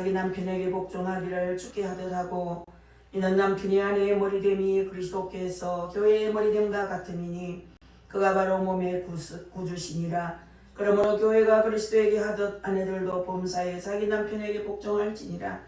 자기 남편에게 복종하기를 주께 하듯 하고 이는 남편이 아내의 머리됨이 그리스도께서 교회의 머리됨과 같음이니 그가 바로 몸의 구주시니라. 그러므로 교회가 그리스도에게 하듯 아내들도 범사에 자기 남편에게 복종할지니라.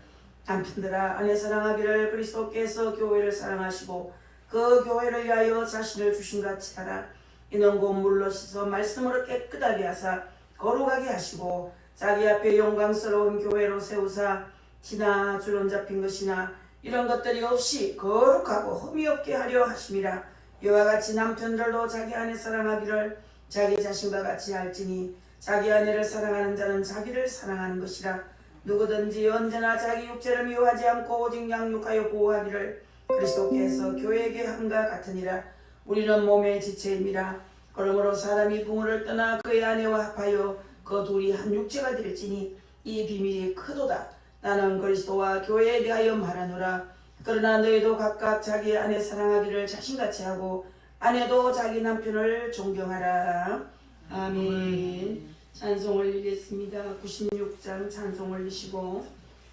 남편들아 아내 사랑하기를 그리스도께서 교회를 사랑하시고 그 교회를 위하여 자신을 주신같이 하라. 이는 곧 물로 씻어 말씀으로 깨끗하게 하사 거룩하게 하시고 자기 앞에 영광스러운 교회로 세우사 티나 주름 잡힌 것이나 이런 것들이 없이 거룩하고 흠이 없게 하려 하심이라. 이와 같이 남편들도 자기 아내 사랑하기를 자기 자신과 같이 할지니 자기 아내를 사랑하는 자는 자기를 사랑하는 것이라. 누구든지 언제나 자기 육체를 미워하지 않고 오직 양육하여 보호하기를 그리스도께서 교회에게 함과 같으니라. 우리는 몸의 지체임이라. 그러므로 사람이 부모를 떠나 그의 아내와 합하여 그 둘이 한 육체가 될지니 이 비밀이 크도다. 나는 그리스도와 교회에 대하여 말하노라. 그러나 너희도 각각 자기 아내 사랑하기를 자신같이 하고 아내도 자기 남편을 존경하라. 아멘. 찬송을 읽겠습니다. 96장 찬송 올리시고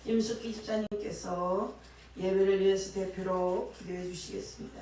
임숙기 집사님께서 예배를 위해서 대표로 기도해 주시겠습니다.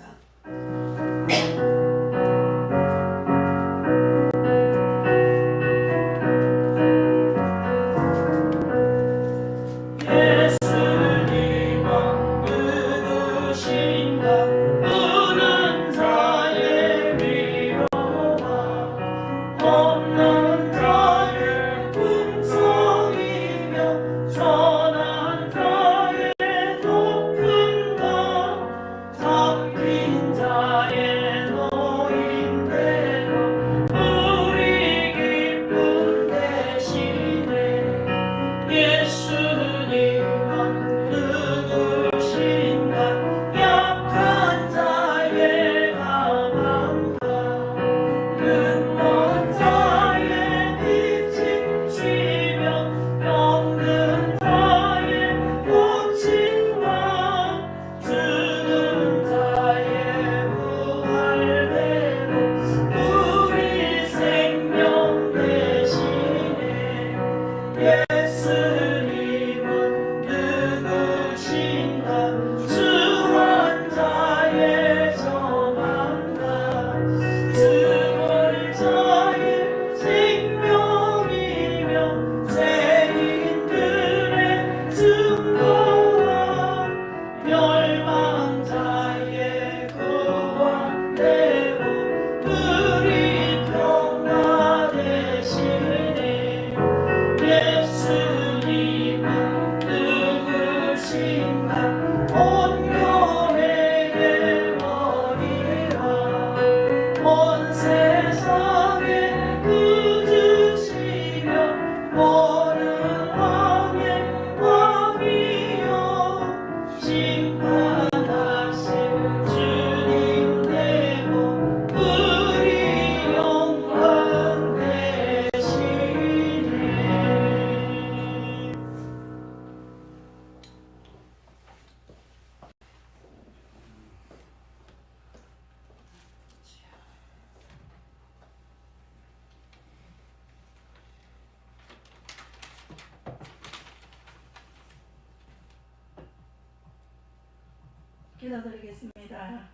기도드리겠습니다.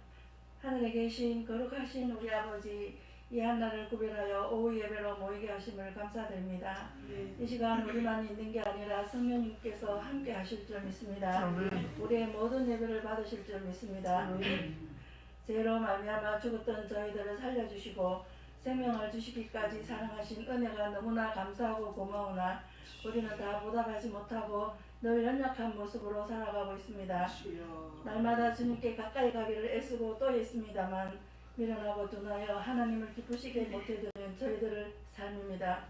하늘에 계신 거룩하신 우리 아버지, 이 한날을 구별하여 오후 예배로 모이게 하심을 감사드립니다. 이 시간 우리만 있는 게 아니라 성령님께서 함께 하실 줄 믿습니다. 우리의 모든 예배를 받으실 줄 믿습니다. 죄로 말미암아 죽었던 저희들을 살려주시고 생명을 주시기까지 사랑하신 은혜가 너무나 감사하고 고마우나 우리는 다 보답하지 못하고 늘 연약한 모습으로 살아가고 있습니다. 날마다 주님께 가까이 가기를 애쓰고 또 애씁니다만 미련하고 둔하여 하나님을 기쁘시게 못해드린 저희들의 삶입니다.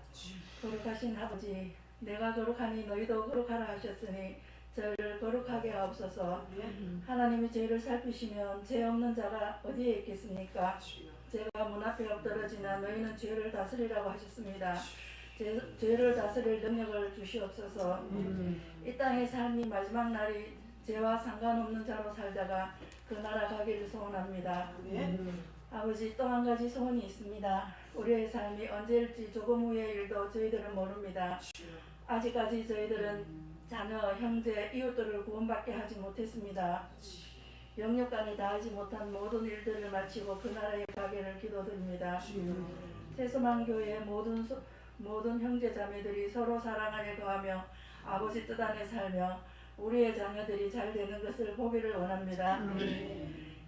거룩하신 아버지, 내가 거룩하니 너희도 거룩하라 하셨으니 저희를 거룩하게 하옵소서. 하나님이 죄를 살피시면 죄 없는 자가 어디에 있겠습니까? 죄가 문 앞에 엎드러지나 너희는 죄를 다스리라고 하셨습니다. 죄를 다스릴 능력을 주시옵소서. 이 땅의 삶이 마지막 날이 죄와 상관없는 자로 살다가 그 나라 가기를 소원합니다. 아버지, 또 한 가지 소원이 있습니다. 우리의 삶이 언제일지 조금 후의 일도 저희들은 모릅니다. 아직까지 저희들은 자녀, 형제, 이웃들을 구원받게 하지 못했습니다. 영육간에 다하지 못한 모든 일들을 마치고 그 나라에 가기를 기도드립니다. 세수만교회의 모든 형제 자매들이 서로 사랑 안에 거하며 아버지 뜻 안에 살며 우리의 자녀들이 잘 되는 것을 보기를 원합니다.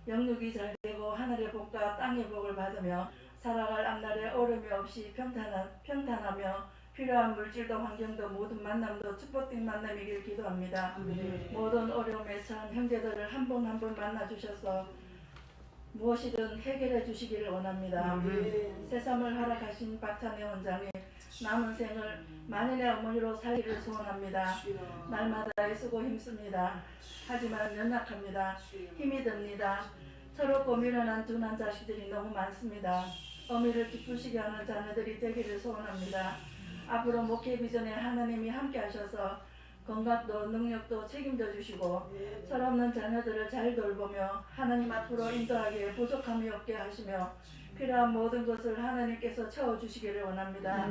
영육이 잘 되고 하늘의 복과 땅의 복을 받으며 살아갈 앞날에 어려움이 없이 평탄하며 필요한 물질도 환경도 모든 만남도 축복된 만남이길 기도합니다. 모든 어려움에 처한 형제들을 한 분 한 분 만나 주셔서 무엇이든 해결해 주시기를 원합니다. 새삼을 허락하신 박찬혜 원장님 남은 생을 만인의 어머니로 살기를 소원합니다. 날마다 애쓰고 힘씁니다. 하지만 연약합니다. 힘이 듭니다. 서럽고 미련한 둔한 자식들이 너무 많습니다. 어미를 기쁘시게 하는 자녀들이 되기를 소원합니다. 앞으로 목회 비전에 하나님이 함께 하셔서 건강도 능력도 책임져 주시고 철없는 자녀들을 잘 돌보며 하나님 앞으로 인도하기에 부족함이 없게 하시며 필요한 모든 것을 하나님께서 채워주시기를 원합니다.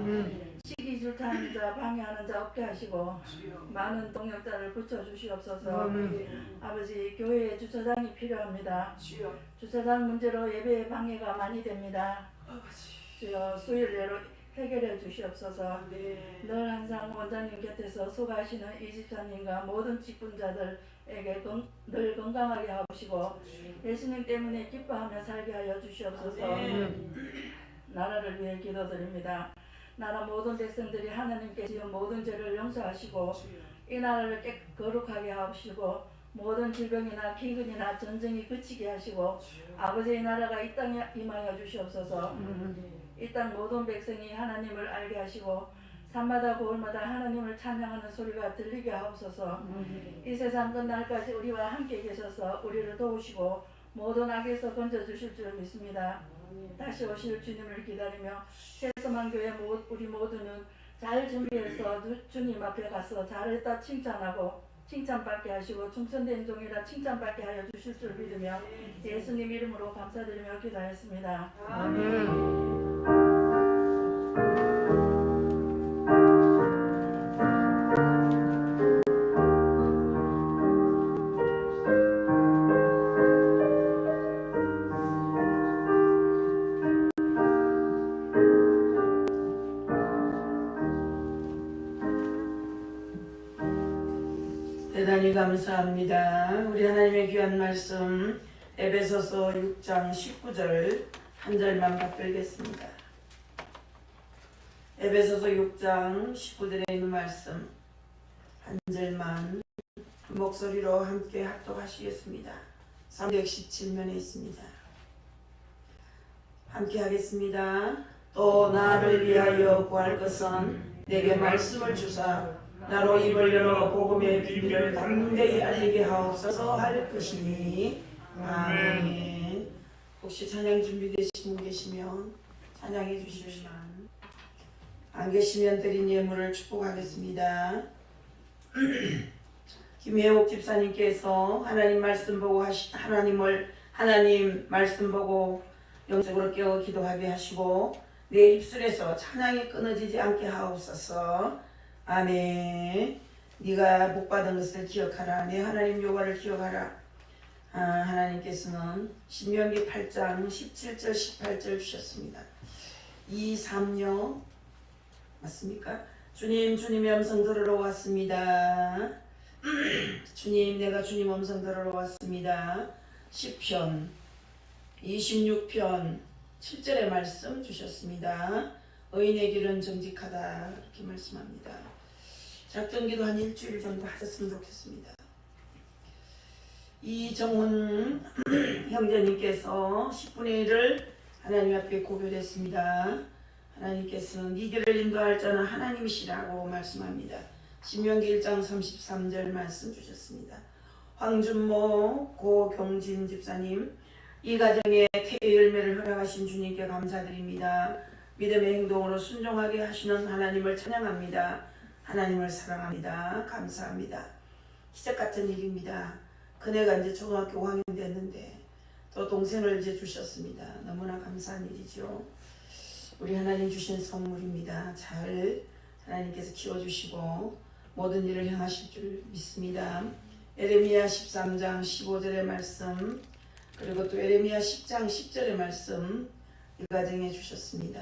시기 질투하는 자 방해하는 자 없게 하시고 많은 동역자를 붙여주시옵소서. 아버지 교회에 주차장이 필요합니다. 주차장 문제로 예배의 방해가 많이 됩니다. 주여 수요일 내로 해결해 주시옵소서. 늘 항상 원장님 곁에서 수고하시는 이 집사님과 모든 직분자들에게 늘 건강하게 하시고 예수님 때문에 기뻐하며 살게 하여 주시옵소서. 나라를 위해 기도드립니다. 나라 모든 백성들이 하나님께 지은 모든 죄를 용서하시고 이 나라를 거룩하게 하시고 모든 질병이나 기근이나 전쟁이 그치게 하시고 아버지의 나라가 이 땅에 임하여 주시옵소서. 이 땅 모든 백성이 하나님을 알게 하시고 산마다 고을마다 하나님을 찬양하는 소리가 들리게 하옵소서. 이 세상 끝날까지 우리와 함께 계셔서 우리를 도우시고 모든 악에서 건져주실 줄 믿습니다. 다시 오실 주님을 기다리며 새소망교회 우리 모두는 잘 준비해서 주님 앞에 가서 잘했다 칭찬하고 칭찬받게 하시고 충성된 종이라 칭찬받게 하여 주실 줄 믿으며 예수님 이름으로 감사드리며 기도하였습니다. 아멘. 대단히 감사합니다. 우리 하나님의 귀한 말씀 에베소서 6장 19절 한 절만 받들겠습니다. 에베소서 6장 19절에 있는 말씀 한 절만 목소리로 함께 합독하시겠습니다. 317면에 있습니다. 함께 하겠습니다. 또 나를 위하여 구할 것은 내게 말씀을 주사 나로 입을 열어 복음의 비밀을 담대히 알리게 하옵소서 할 것이니 아멘. 혹시 찬양 준비되신 분 계시면 찬양해 주십시오. 안 계시면 드린 예물을 축복하겠습니다. 김혜옥 집사님께서 하나님 말씀 보고 하나님 말씀 보고 영적으로 깨어 기도하게 하시고 내 입술에서 찬양이 끊어지지 않게 하옵소서. 아멘. 네가 복받은 것을 기억하라. 내 하나님 여호와를 기억하라. 하나님께서는 신명기 8장 17절 18절 주셨습니다. 2, 3요 맞습니까? 주님의 음성 들으러 왔습니다. 주님 내가 주님 음성 들으러 왔습니다. 10편 26편 7절의 말씀 주셨습니다. 의인의 길은 정직하다 이렇게 말씀합니다. 작전기도 한 일주일 정도 하셨으면 좋겠습니다. 이정훈 형제님께서 10분의 1을 하나님 앞에 고별했습니다. 하나님께서는 네 길을 인도할 자는 하나님이시라고 말씀합니다. 신명기 1장 33절 말씀 주셨습니다. 황준모 고경진 집사님 이 가정에 태의 열매를 허락하신 주님께 감사드립니다. 믿음의 행동으로 순종하게 하시는 하나님을 찬양합니다. 하나님을 사랑합니다. 감사합니다. 기적 같은 일입니다. 그네가 이제 초등학교 5학년 됐는데 또 동생을 이제 주셨습니다. 너무나 감사한 일이죠. 우리 하나님 주신 선물입니다. 잘 하나님께서 키워주시고 모든 일을 행하실 줄 믿습니다. 에레미야 13장 15절의 말씀, 그리고 또 에레미야 10장 10절의 말씀 일가정해 주셨습니다.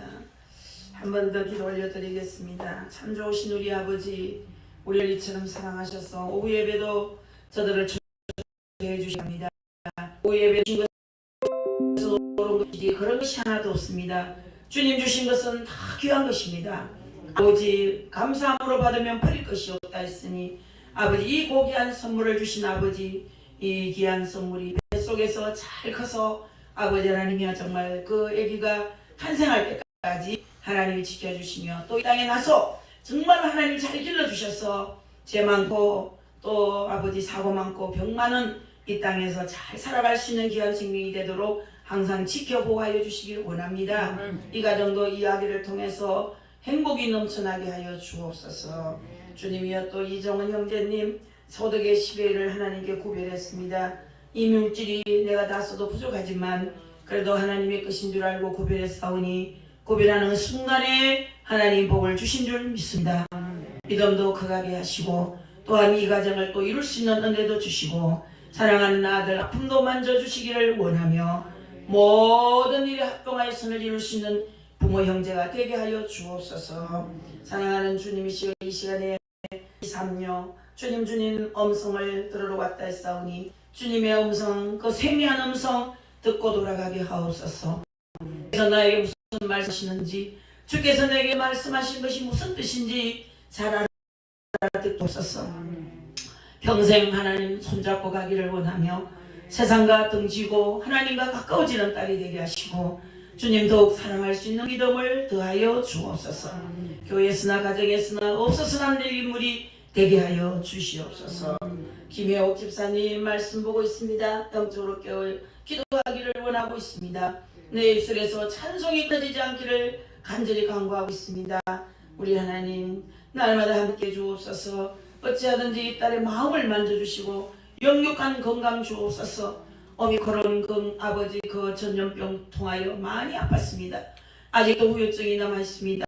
한 번 더 기도 올려드리겠습니다. 참 좋으신 우리 아버지, 우리를 이처럼 사랑하셔서 오후 예배도 저들을 초대해 주십니다. 오후 예배 주신 것은 그런 것이 하나도 없습니다. 주님 주신 것은 다 귀한 것입니다. 아버지, 감사함으로 받으면 버릴 것이 없다 했으니 아버지, 이 고귀한 선물을 주신 아버지, 이 귀한 선물이 뱃속에서 잘 커서 아버지 하나님이야 정말 그 아기가 탄생할 때까지 하나님이 지켜주시며 또 이 땅에 나서 정말 하나님 잘 길러주셔서 죄 많고 또 아버지 사고 많고 병 많은 이 땅에서 잘 살아갈 수 있는 귀한 생명이 되도록 항상 지켜보호하여 주시길 원합니다. 이 가정도 이 아기를 통해서 행복이 넘쳐나게 하여 주옵소서. 주님이여 또 이정은 형제님 소득의 10회를 하나님께 구별했습니다. 이 물질이 내가 다 써도 부족하지만 그래도 하나님의 것인 줄 알고 구별했사오니 구별하는 순간에 하나님 복을 주신 줄 믿습니다. 믿음도 크게 하시고 또한 이 가정을 또 이룰 수 있는 은혜도 주시고 사랑하는 아들 아픔도 만져주시기를 원하며 모든 일에 합동하여 선을 이룰 수 있는 부모 형제가 되게 하여 주옵소서. 사랑하는 주님이시여 이 시간에 삼녀 주님 음성을 들으러 왔다 했사오니 주님의 음성 그 세미한 음성 듣고 돌아가게 하옵소서. 그래서 나에게 무슨 말씀하시는지 주께서 내게 말씀하신 것이 무슨 뜻인지 잘 알아듣옵소서. 평생 하나님 손잡고 가기를 원하며 세상과 등지고 하나님과 가까워지는 딸이 되게 하시고 주님 더욱 사랑할 수 있는 믿음을 더하여 주옵소서. 교회에서나 가정에서나 없어서는 안 될 인물이 되게 하여 주시옵소서. 김혜옥 집사님 말씀 보고 있습니다. 영적으로 깨어 기도하기를 원하고 있습니다. 내 입술에서 찬송이 꺼지지 않기를 간절히 간구하고 있습니다. 우리 하나님 날마다 함께 주옵소서. 어찌하든지 이 딸의 마음을 만져주시고 영육한 건강 주옵소서. 오미크론 아버지 그 전염병 통하여 많이 아팠습니다. 아직도 후유증이 남아있습니다.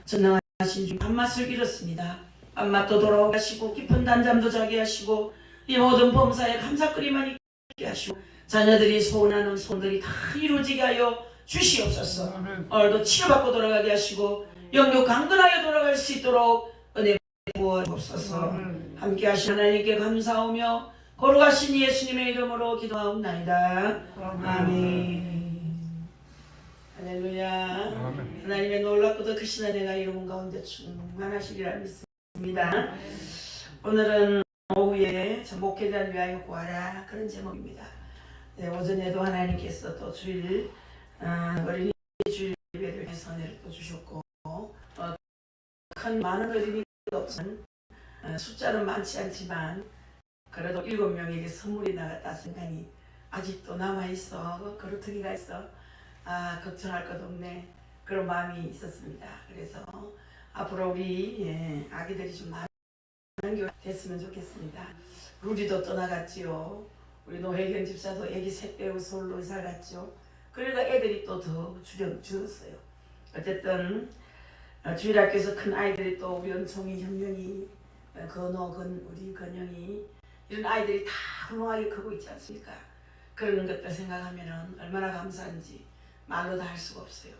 전능하신 주 밥맛을 잃었습니다. 밥맛도 돌아오게 하시고 깊은 단잠도 자게 하시고 이 모든 범사에 감사거리만 있게 하시고 자녀들이 소원하는 소원들이 다 이루어지게 하여 주시옵소서. 오늘도 치료받고 돌아가게 하시고 영육 강건하게 돌아갈 수 있도록 은혜 부어 주옵소서. 함께 하신 하나님께 감사하며 거룩하신 예수님의 이름으로 기도하옵나이다. 아멘. 할렐루야. 하나님의 놀랍고도 크신 은혜가 이루은 가운데 충만하시리라 믿습니다. 오늘은 오후에 목회자를 위하여 구하라 그런 제목입니다. 네, 오전에도 하나님께서 또 주일 어린이 주일 예배를 위해서 은혜를 또 주셨고 큰 많은 어린이가 없지만 숫자는 많지 않지만 그래도 7명에게 선물이 나갔다 생각이 아직도 남아있어. 그루터기가 있어. 걱정할 것 없네. 그런 마음이 있었습니다. 그래서 앞으로 우리 아기들이 좀 많은 교회 됐으면 좋겠습니다. 루리도 떠나갔지요. 우리 노혜경 집사도 아기 셋 빼고 서울로 이사 갔죠. 그러니까 애들이 또 더 줄었어요. 어쨌든 주일학교에서 큰 아이들이 또 우리 은총이, 형령이, 우리 건영이 이런 아이들이 다 훌륭하게 크고 있지 않습니까? 그런 것들 생각하면 얼마나 감사한지 말로 다 할 수가 없어요.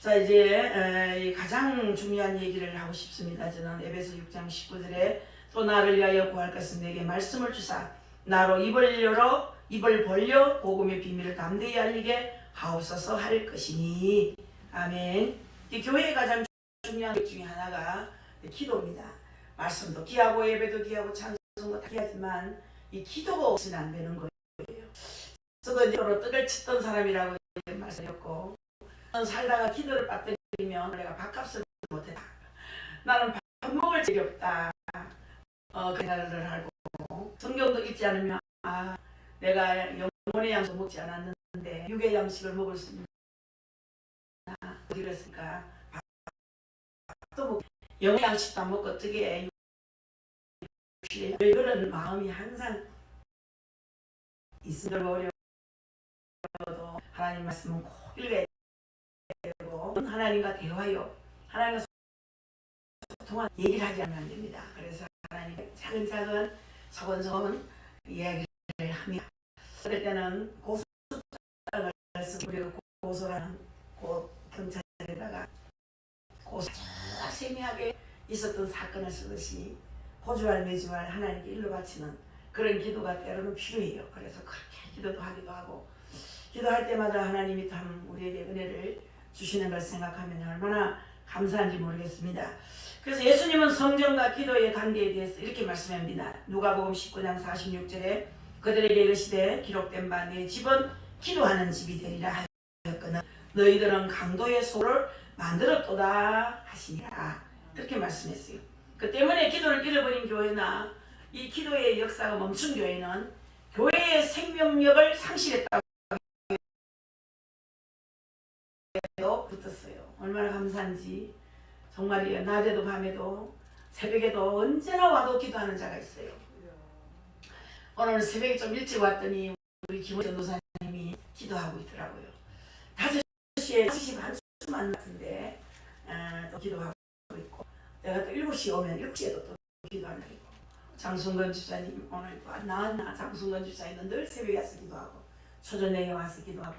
자, 이제 가장 중요한 얘기를 하고 싶습니다. 저는 에베소 6장 19절에 또 나를 위하여 구할 것은 내게 말씀을 주사 나로 입을 벌려 복음의 비밀을 담대히 알리게 하옵소서 할 것이니. 아멘. 이 교회의 가장 중요한 것 중에 하나가 기도입니다. 말씀도 귀하고 예배도 귀하고 찬송도 다 귀하지만 이 기도가 없으면 안 되는 거예요. 저도 이제 떡을 치던 사람이라고 말씀드렸고 살다가 기도를 빠뜨리면 내가 밥값을 못했다. 나는 밥 먹을 적이 없다. 그 생각을 하고 성경도 읽지 않으면 내가 영혼의 양식을 먹지 않았는데 육의 양식을 먹을 수 있나 어디 그랬을까. 밥도 먹고 영혼의 양식도 안 먹고 어떻게 그런 마음이 항상 있으면 어려워도 하나님 말씀은 꼭 읽어야 되고 하나님과 대화요. 하나님과 소통한 얘기를 하지 않으면 안 됩니다. 그래서 하나님 차근차근 서건서건 이야기를 합니다. 그럴 때는 고소장을 쓰고 우리가 고소라는 경찰에다가 고소 세미하게 있었던 사건을 쓰듯이 고주할 매주할 하나님께 일로 바치는 그런 기도가 때로는 필요해요. 그래서 그렇게 기도도 하기도 하고 기도할 때마다 하나님이 참 우리에게 은혜를 주시는 걸 생각하면 얼마나 감사한지 모르겠습니다. 그래서 예수님은 성전과 기도의 관계에 대해서 이렇게 말씀합니다. 누가복음 19장 46절에 그들에게 이르시되 기록된 바 내 집은 기도하는 집이 되리라 하였거늘 너희들은 강도의 소를 만들었도다 하시니라. 그렇게 말씀했어요. 그 때문에 기도를 잃어버린 교회나 이 기도의 역사가 멈춘 교회는 교회의 생명력을 상실했다고 붙었어요. 얼마나 감사한지. 정말이에요. 낮에도 밤에도 새벽에도 언제나 와도 기도하는 자가 있어요. 오늘 새벽에 좀 일찍 왔더니 우리 김원희 전도사님이 기도하고 있더라고요. 5시 반쯤 같은데 또 기도하고 있고 내가 또 7시에 오면 7시에도 또 기도하는 거고 장순건 집사님 오늘 또 안 나왔나. 장순건 집사님은 늘 새벽에 와서 기도하고 초저녁에 와서 기도하고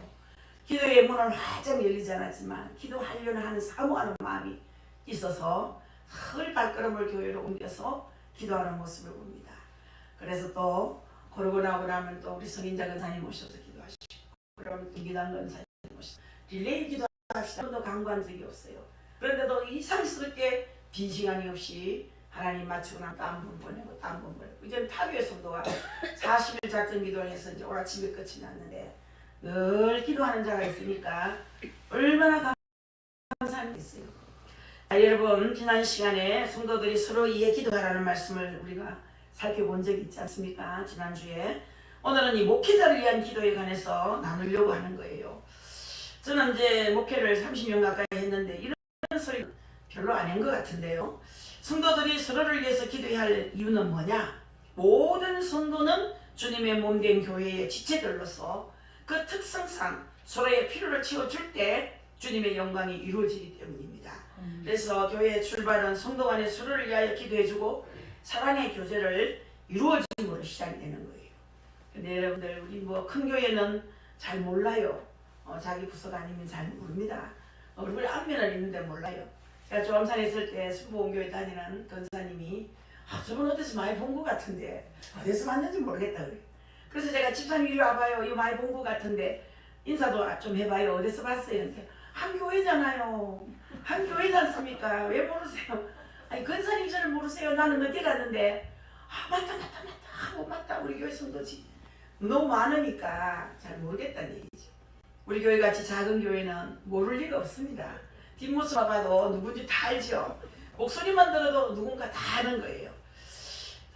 기도의 문은 활짝 열리지 않았지만 기도하려는 하는 사모하는 마음이 있어서 늘 발걸음을 교회로 옮겨서 기도하는 모습을 봅니다. 그래서 또 그러고 나고 나면 또 우리 성인자 권사님 오셔서 기도하시고 그러면 김기단 권사님 오셔서 릴레이 기도합시다. 도 강구한 적이 없어요. 그런데도 이상스럽게 빈 시간이 없이 하나님 맞추고 나면 또 한 번 보내고 또 한 번 보내고 이제는 타교의 성도가 40일 작전 기도를 해서 이제 오늘 아침에 끝이 났는데 늘 기도하는 자가 있으니까 얼마나 감사함이 있어요. 자, 여러분 지난 시간에 성도들이 서로 이해 기도하라는 말씀을 우리가 살펴본 적이 있지 않습니까? 지난주에. 오늘은 이 목회자를 위한 기도에 관해서 나누려고 하는 거예요. 저는 이제 목회를 30년 가까이 했는데 이런 소리 별로 안 한 것 같은데요. 성도들이 서로를 위해서 기도해야 할 이유는 뭐냐? 모든 성도는 주님의 몸된 교회의 지체들로서 그 특성상 서로의 필요를 채워줄 때 주님의 영광이 이루어지기 때문입니다. 그래서 교회의 출발은 성도 간에 서로를 위하여 기도해주고 사랑의 교제를 이루어짐으로 시작이 되는 거예요. 근데 여러분들 우리 뭐 큰 교회는 잘 몰라요. 자기 부서가 아니면 잘 모릅니다. 얼굴 앞면은 있는데 몰라요. 제가 조암산에 있을 때 순복음교회 다니는 권사님이 저분 어디서 많이 본 것 같은데 어디서 봤는지 모르겠다 그래요. 그래서 제가 집사님 이리 와봐요. 이거 많이 본 것 같은데 인사도 좀 해봐요. 어디서 봤어요? 근데 한 교회잖아요. 한 교회지 않습니까? 왜 모르세요? 아니 권사님 저를 모르세요? 나는 어디 갔는데 맞다 하고 맞다 우리 교회 성도지. 너무 많으니까 잘 모르겠다는 얘기죠. 우리 교회 같이 작은 교회는 모를 리가 없습니다. 뒷모습만 봐도 누군지 다 알죠. 목소리만 들어도 누군가 다 아는 거예요.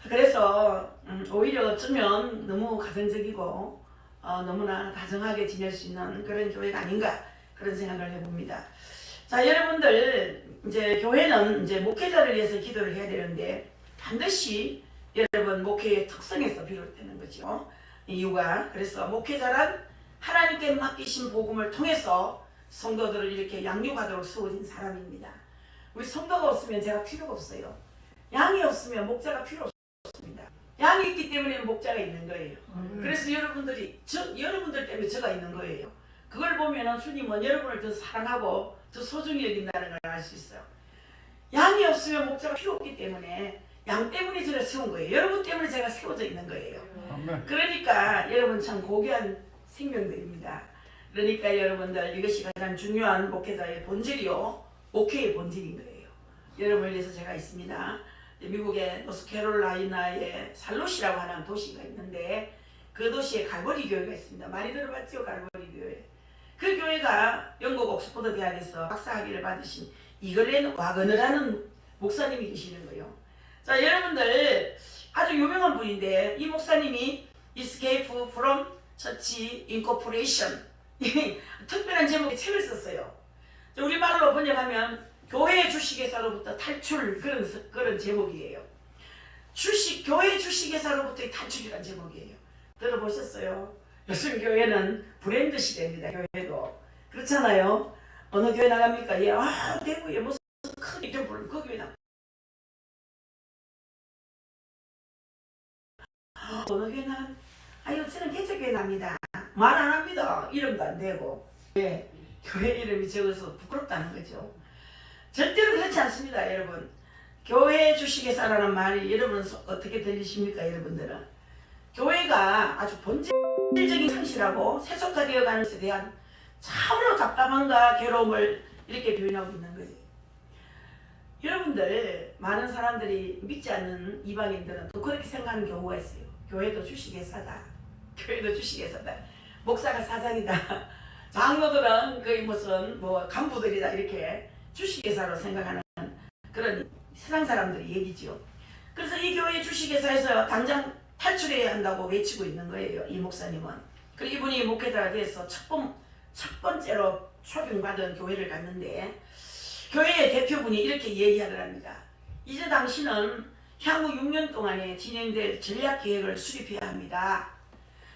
그래서 오히려 어쩌면 너무 가정적이고 너무나 다정하게 지낼 수 있는 그런 교회가 아닌가 그런 생각을 해봅니다. 자, 여러분들 이제 교회는 이제 목회자를 위해서 기도를 해야 되는데 반드시 여러분 목회의 특성에서 비롯되는 거죠. 이유가 그래서 목회자란 하나님께 맡기신 복음을 통해서 성도들을 이렇게 양육하도록 세워진 사람입니다. 우리 성도가 없으면 제가 필요가 없어요. 양이 없으면 목자가 필요 없습니다. 양이 있기 때문에 목자가 있는 거예요. 그래서 여러분들 때문에 제가 있는 거예요. 그걸 보면 주님은 여러분을 더 사랑하고 더 소중히 여긴다는 걸 알 수 있어요. 양이 없으면 목자가 필요 없기 때문에 양 때문에 저를 세운 거예요. 여러분 때문에 제가 세워져 있는 거예요. 그러니까 여러분 참 고귀한 생명들입니다. 그러니까 여러분들 이것이 가장 중요한 목회자의 본질이요. 목회의 본질인 거예요. 여러분을 위해서 제가 있습니다. 미국의 노스캐롤라이나의 살롯이라고 하는 도시가 있는데 그 도시에 갈보리 교회가 있습니다. 많이 들어봤죠? 갈보리 교회. 그 교회가 영국 옥스퍼드 대학에서 박사학위를 받으신 이글렌 와거너라는 목사님이 계시는 거예요. 자, 여러분들 아주 유명한 분인데 이 목사님이 Escape from Church Incorporation 특별한 제목의 책을 썼어요. 우리말로 번역하면 교회의 주식회사로부터 탈출 그런 제목이에요. 교회의 주식회사로부터의 탈출이라는 제목이에요. 들어보셨어요? 요즘 교회는 브랜드 시대입니다. 교회도 그렇잖아요. 어느 교회 나갑니까? 대구에 무슨 큰 이름 부르는 그 교회 나 어느 교회는 아유 저는 개척교회 납니다. 말 안 합니다. 이름도 안 되고. 예, 교회 이름이 적어서 부끄럽다는 거죠. 절대로 그렇지 않습니다, 여러분. 교회 주식회사라는 말이 여러분 어떻게 들리십니까, 여러분들은? 교회가 아주 본질적인 상실하고 세속화되어가는 것에 대한 참으로 답답함과 괴로움을 이렇게 표현하고 있는 거예요. 여러분들 많은 사람들이 믿지 않는 이방인들은 또 그렇게 생각하는 경우가 있어요. 교회도 주식회사다. 교회도 주식회사다. 목사가 사장이다. 장로들은 거의 무슨 뭐 간부들이다 이렇게 주식회사로 생각하는 그런 세상 사람들이 얘기죠. 그래서 이 교회 주식회사에서 당장 탈출해야 한다고 외치고 있는 거예요. 이 목사님은. 그리고 이분이 목회자가 돼서 첫 번째로 초빙받은 교회를 갔는데 교회의 대표분이 이렇게 얘기하더랍니다. 이제 당신은 향후 6년 동안에 진행될 전략계획을 수립해야 합니다.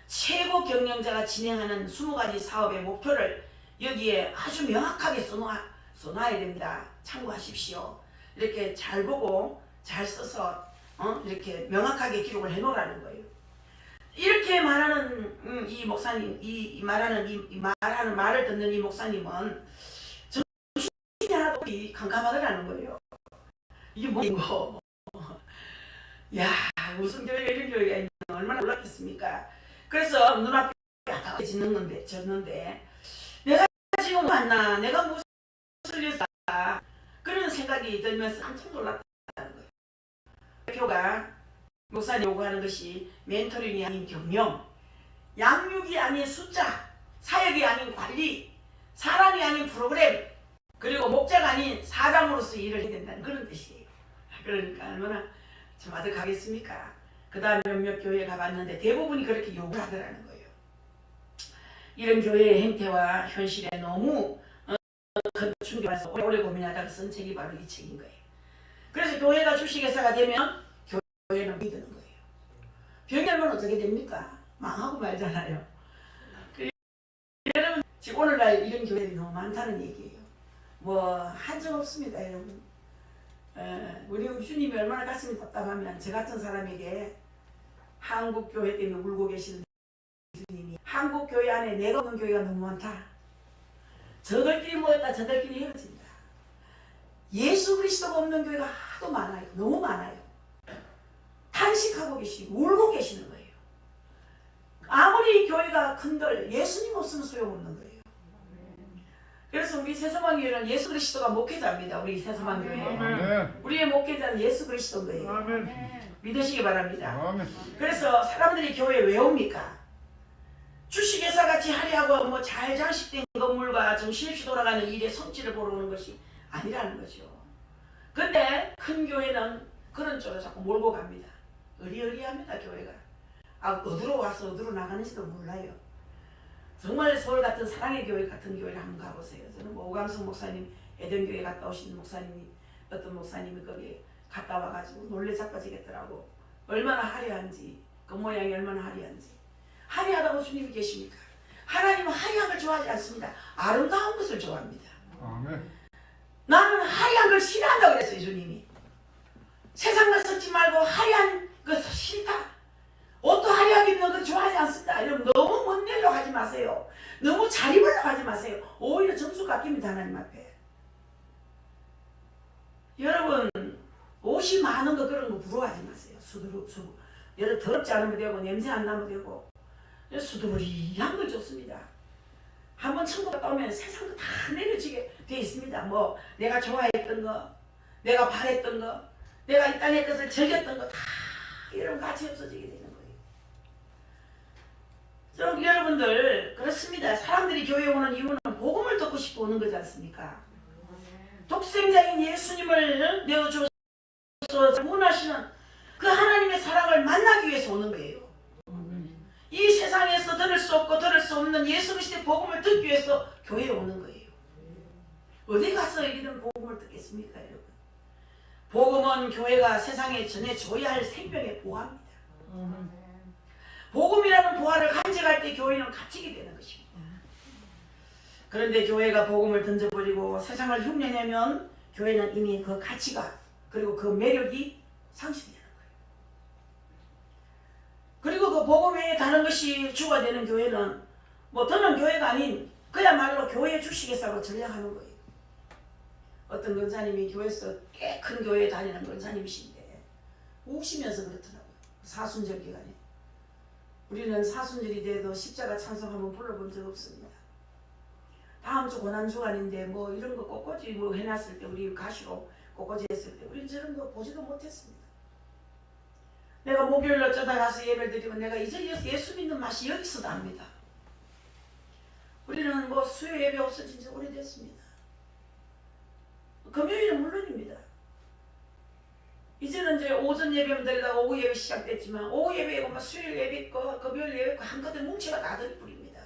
최고 경영자가 진행하는 20가지 사업의 목표를 여기에 아주 명확하게 써놔야 됩니다. 참고하십시오. 이렇게 잘 보고 잘 써서 이렇게 명확하게 기록을 해놓으라는 거예요. 이렇게 말하는 이 목사님, 말하는 말을 듣는 이 목사님은 정신이 하나도 깜깜하더라는 거예요. 이게 뭐고? 야, 무슨 교회가 이런 교회가 있나 얼마나 놀랐겠습니까? 그래서 눈앞에 졌는데 내가 지금 왔나? 내가 무슨 일했다? 그런 생각이 들면서 깜짝 놀랐다는 거예요. 대표가 목사님 요구하는 것이 멘토링이 아닌 경영, 양육이 아닌 숫자, 사역이 아닌 관리, 사람이 아닌 프로그램, 그리고 목자가 아닌 사장으로서 일을 해야 된다는 그런 뜻이에요. 그러니까 얼마나 좀 아득하겠습니까? 그 다음에 몇몇 교회에 가봤는데 대부분이 그렇게 요구하더라는 거예요. 이런 교회의 행태와 현실에 너무 큰 충격이 와서 오래 고민하다가 쓴 책이 바로 이 책인 거예요. 그래서 교회가 주식회사가 되면 교회는 병이 드는 거예요. 병이 들면 어떻게 됩니까? 망하고 말잖아요. 여러분 지금 오늘날 이런 교회들이 너무 많다는 얘기예요. 뭐 한정 없습니다, 여러분. 우리 주님이 얼마나 가슴이 답답하면 저 같은 사람에게 한국 교회 때문에 울고 계시는 주님이 한국 교회 안에 내가 없는 교회가 너무 많다. 저들끼리 모였다 저들끼리 헤어진다. 예수 그리스도가 없는 교회가 하도 많아요. 너무 많아요. 탄식하고 계시고 울고 계시는 거예요. 아무리 교회가 큰들 예수님 없으면 소용없는 거예요. 그래서 우리 새소망교회는 예수 그리스도가 목회자입니다. 우리 새소망교회. 우리의 목회자는 예수 그리스도인 거예요. 아멘. 믿으시기 바랍니다. 아멘. 그래서 사람들이 교회에 왜 옵니까? 주식회사 같이 화려하고 뭐 잘 장식된 건물과 정신없이 돌아가는 일의 성취를 보러 오는 것이 아니라는 거죠. 근데 큰 교회는 그런 쪽으로 자꾸 몰고 갑니다. 의리의리합니다, 교회가. 어디로 와서 어디로 나가는지도 몰라요. 정말 서울 같은 사랑의 교회 같은 교회를 한번 가보세요. 저는 뭐 오광석 목사님 에덴교회 갔다 오신 목사님이 어떤 목사님이 거기 갔다 와가지고 놀래 자빠지겠더라고. 얼마나 화려한지, 그 모양이 얼마나 화려한지. 화려하다고 주님이 계십니까? 하나님은 화려한 걸 좋아하지 않습니다. 아름다운 것을 좋아합니다. 아멘. 나는 화려한 걸 싫어한다고 그랬어요, 주님이. 세상과 섞지 말고 화려한 것을 싫다. 옷도 화려하게 입는 걸 좋아하지 않습니다. 여러분 너무 먼 데로 가지 마세요. 너무 잘 입으려고 하지 마세요. 오히려 점수 깎입니다, 하나님 앞에. 여러분 옷이 많은 거 그런 거 부러워하지 마세요. 여러분 더럽지 않으면 되고 냄새 안 나면 되고 수두리한 거 좋습니다. 한번 천국 갔다 오면 세상 다 내려지게 돼 있습니다. 뭐 내가 좋아했던 거, 내가 바랬던 거, 내가 이 땅의 것을 즐겼던 거 다 여러분 같이 없어지게 되는 거예요. 여러분들 그렇습니다. 사람들이 교회에 오는 이유는 복음을 듣고 싶어 오는 거지 않습니까? 독생자인 예수님을 내어주셔서 원하시는 그 하나님의 사랑을 만나기 위해서 오는 거예요. 이 세상에서 들을 수 없고 들을 수 없는 예수 그리스도의 복음을 듣기 위해서 교회에 오는 거예요. 어디 가서 이런 복음을 듣겠습니까, 여러분? 복음은 교회가 세상에 전해줘야 할 생명의 보화입니다. 복음이라는 보화를 간직할 때 교회는 갇히게 되는 것입니다. 그런데 교회가 복음을 던져버리고 세상을 흉내내면 교회는 이미 그 가치가 그리고 그 매력이 상실되는 거예요. 그리고 그 복음 외에 다른 것이 주가 되는 교회는 뭐 더는 교회가 아닌 그야말로 교회 주식회사로 전략하는 거예요. 어떤 권사님이 교회에서 꽤 큰 교회에 다니는 권사님이신데 우시면서 그렇더라고요. 사순절 기간에. 우리는 사순절이 돼도 십자가 찬송하면 불러본 적 없습니다. 다음 주 고난주간인데 뭐 이런 거 꽃꽂이 뭐 해놨을 때 우리 가시로 꽃꽂이 했을 때 우리는 저런 거 보지도 못했습니다. 내가 목요일 어쩌다 가서 예배를 드리면 내가 이제 예수 믿는 맛이 여기서 납니다. 우리는 뭐 수요 예배 없어진 지 오래됐습니다. 금요일은 물론입니다. 이제는 이제 오전 예배만 드리다가 오후 예배 시작됐지만 오후 예배고 뭐 수요일 예배 있고 금요일 예배 있고 한꺼번에 뭉치가 나들이 뿌립니다.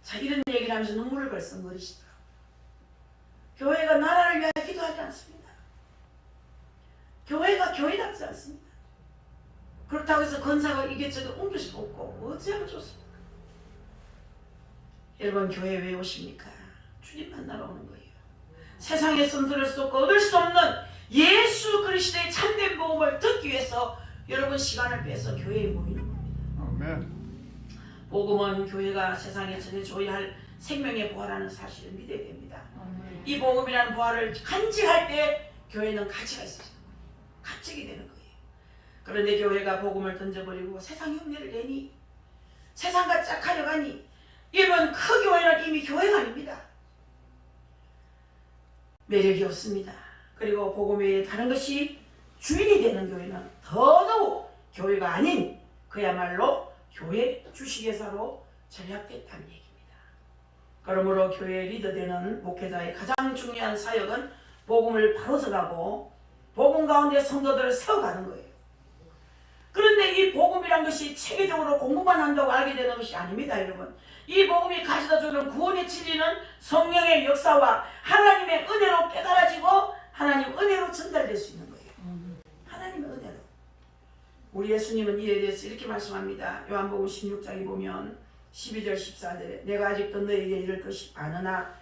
자, 이런 얘기를 하면서 눈물을 벌썩거리시더라고요. 교회가 나라를 위하여 기도하지 않습니다. 교회가 교회답지 않습니다. 그렇다고 해서 권사가 이게저게 옮길 수 없고 어찌하면 좋습니까? 여러분 교회에 왜 오십니까? 주님 만나러 오는 거예요. 세상에서는 들을 수 없고 얻을 수 없는 예수 그리스도의 참된 복음을 듣기 위해서 여러분 시간을 빼서 교회에 모이는 겁니다. 아멘. 복음은 교회가 세상에 전해줘야 할 생명의 부활하는 사실을 믿어야 됩니다. 이 복음이라는 부활을 간직할 때 교회는 가치가 있어요. 갑자기 되는 거예요. 그런데 교회가 복음을 던져버리고 세상 흉내를 내니 세상과 짝하려가니 이런 큰 교회는 이미 교회가 아닙니다. 매력이 없습니다. 그리고 복음 외에 다른 것이 주인이 되는 교회는 더더욱 교회가 아닌 그야말로 교회 주식회사로 전략됐다는 얘기입니다. 그러므로 교회 리더되는 목회자의 가장 중요한 사역은 복음을 바로 전하고 복음 가운데 성도들을 세워가는 거예요. 그런데 이 복음이란 것이 체계적으로 공부만 한다고 알게 되는 것이 아닙니다, 여러분. 이 복음이 가져다주는 구원의 진리는 성령의 역사와 하나님의 은혜로 깨달아지고 하나님 은혜로 전달될 수 있는 거예요. 하나님의 은혜로. 우리 예수님은 이에 대해서 이렇게 말씀합니다. 요한복음 16장에 보면 12절 14절에 내가 아직도 너희에게 이를 것이 많으나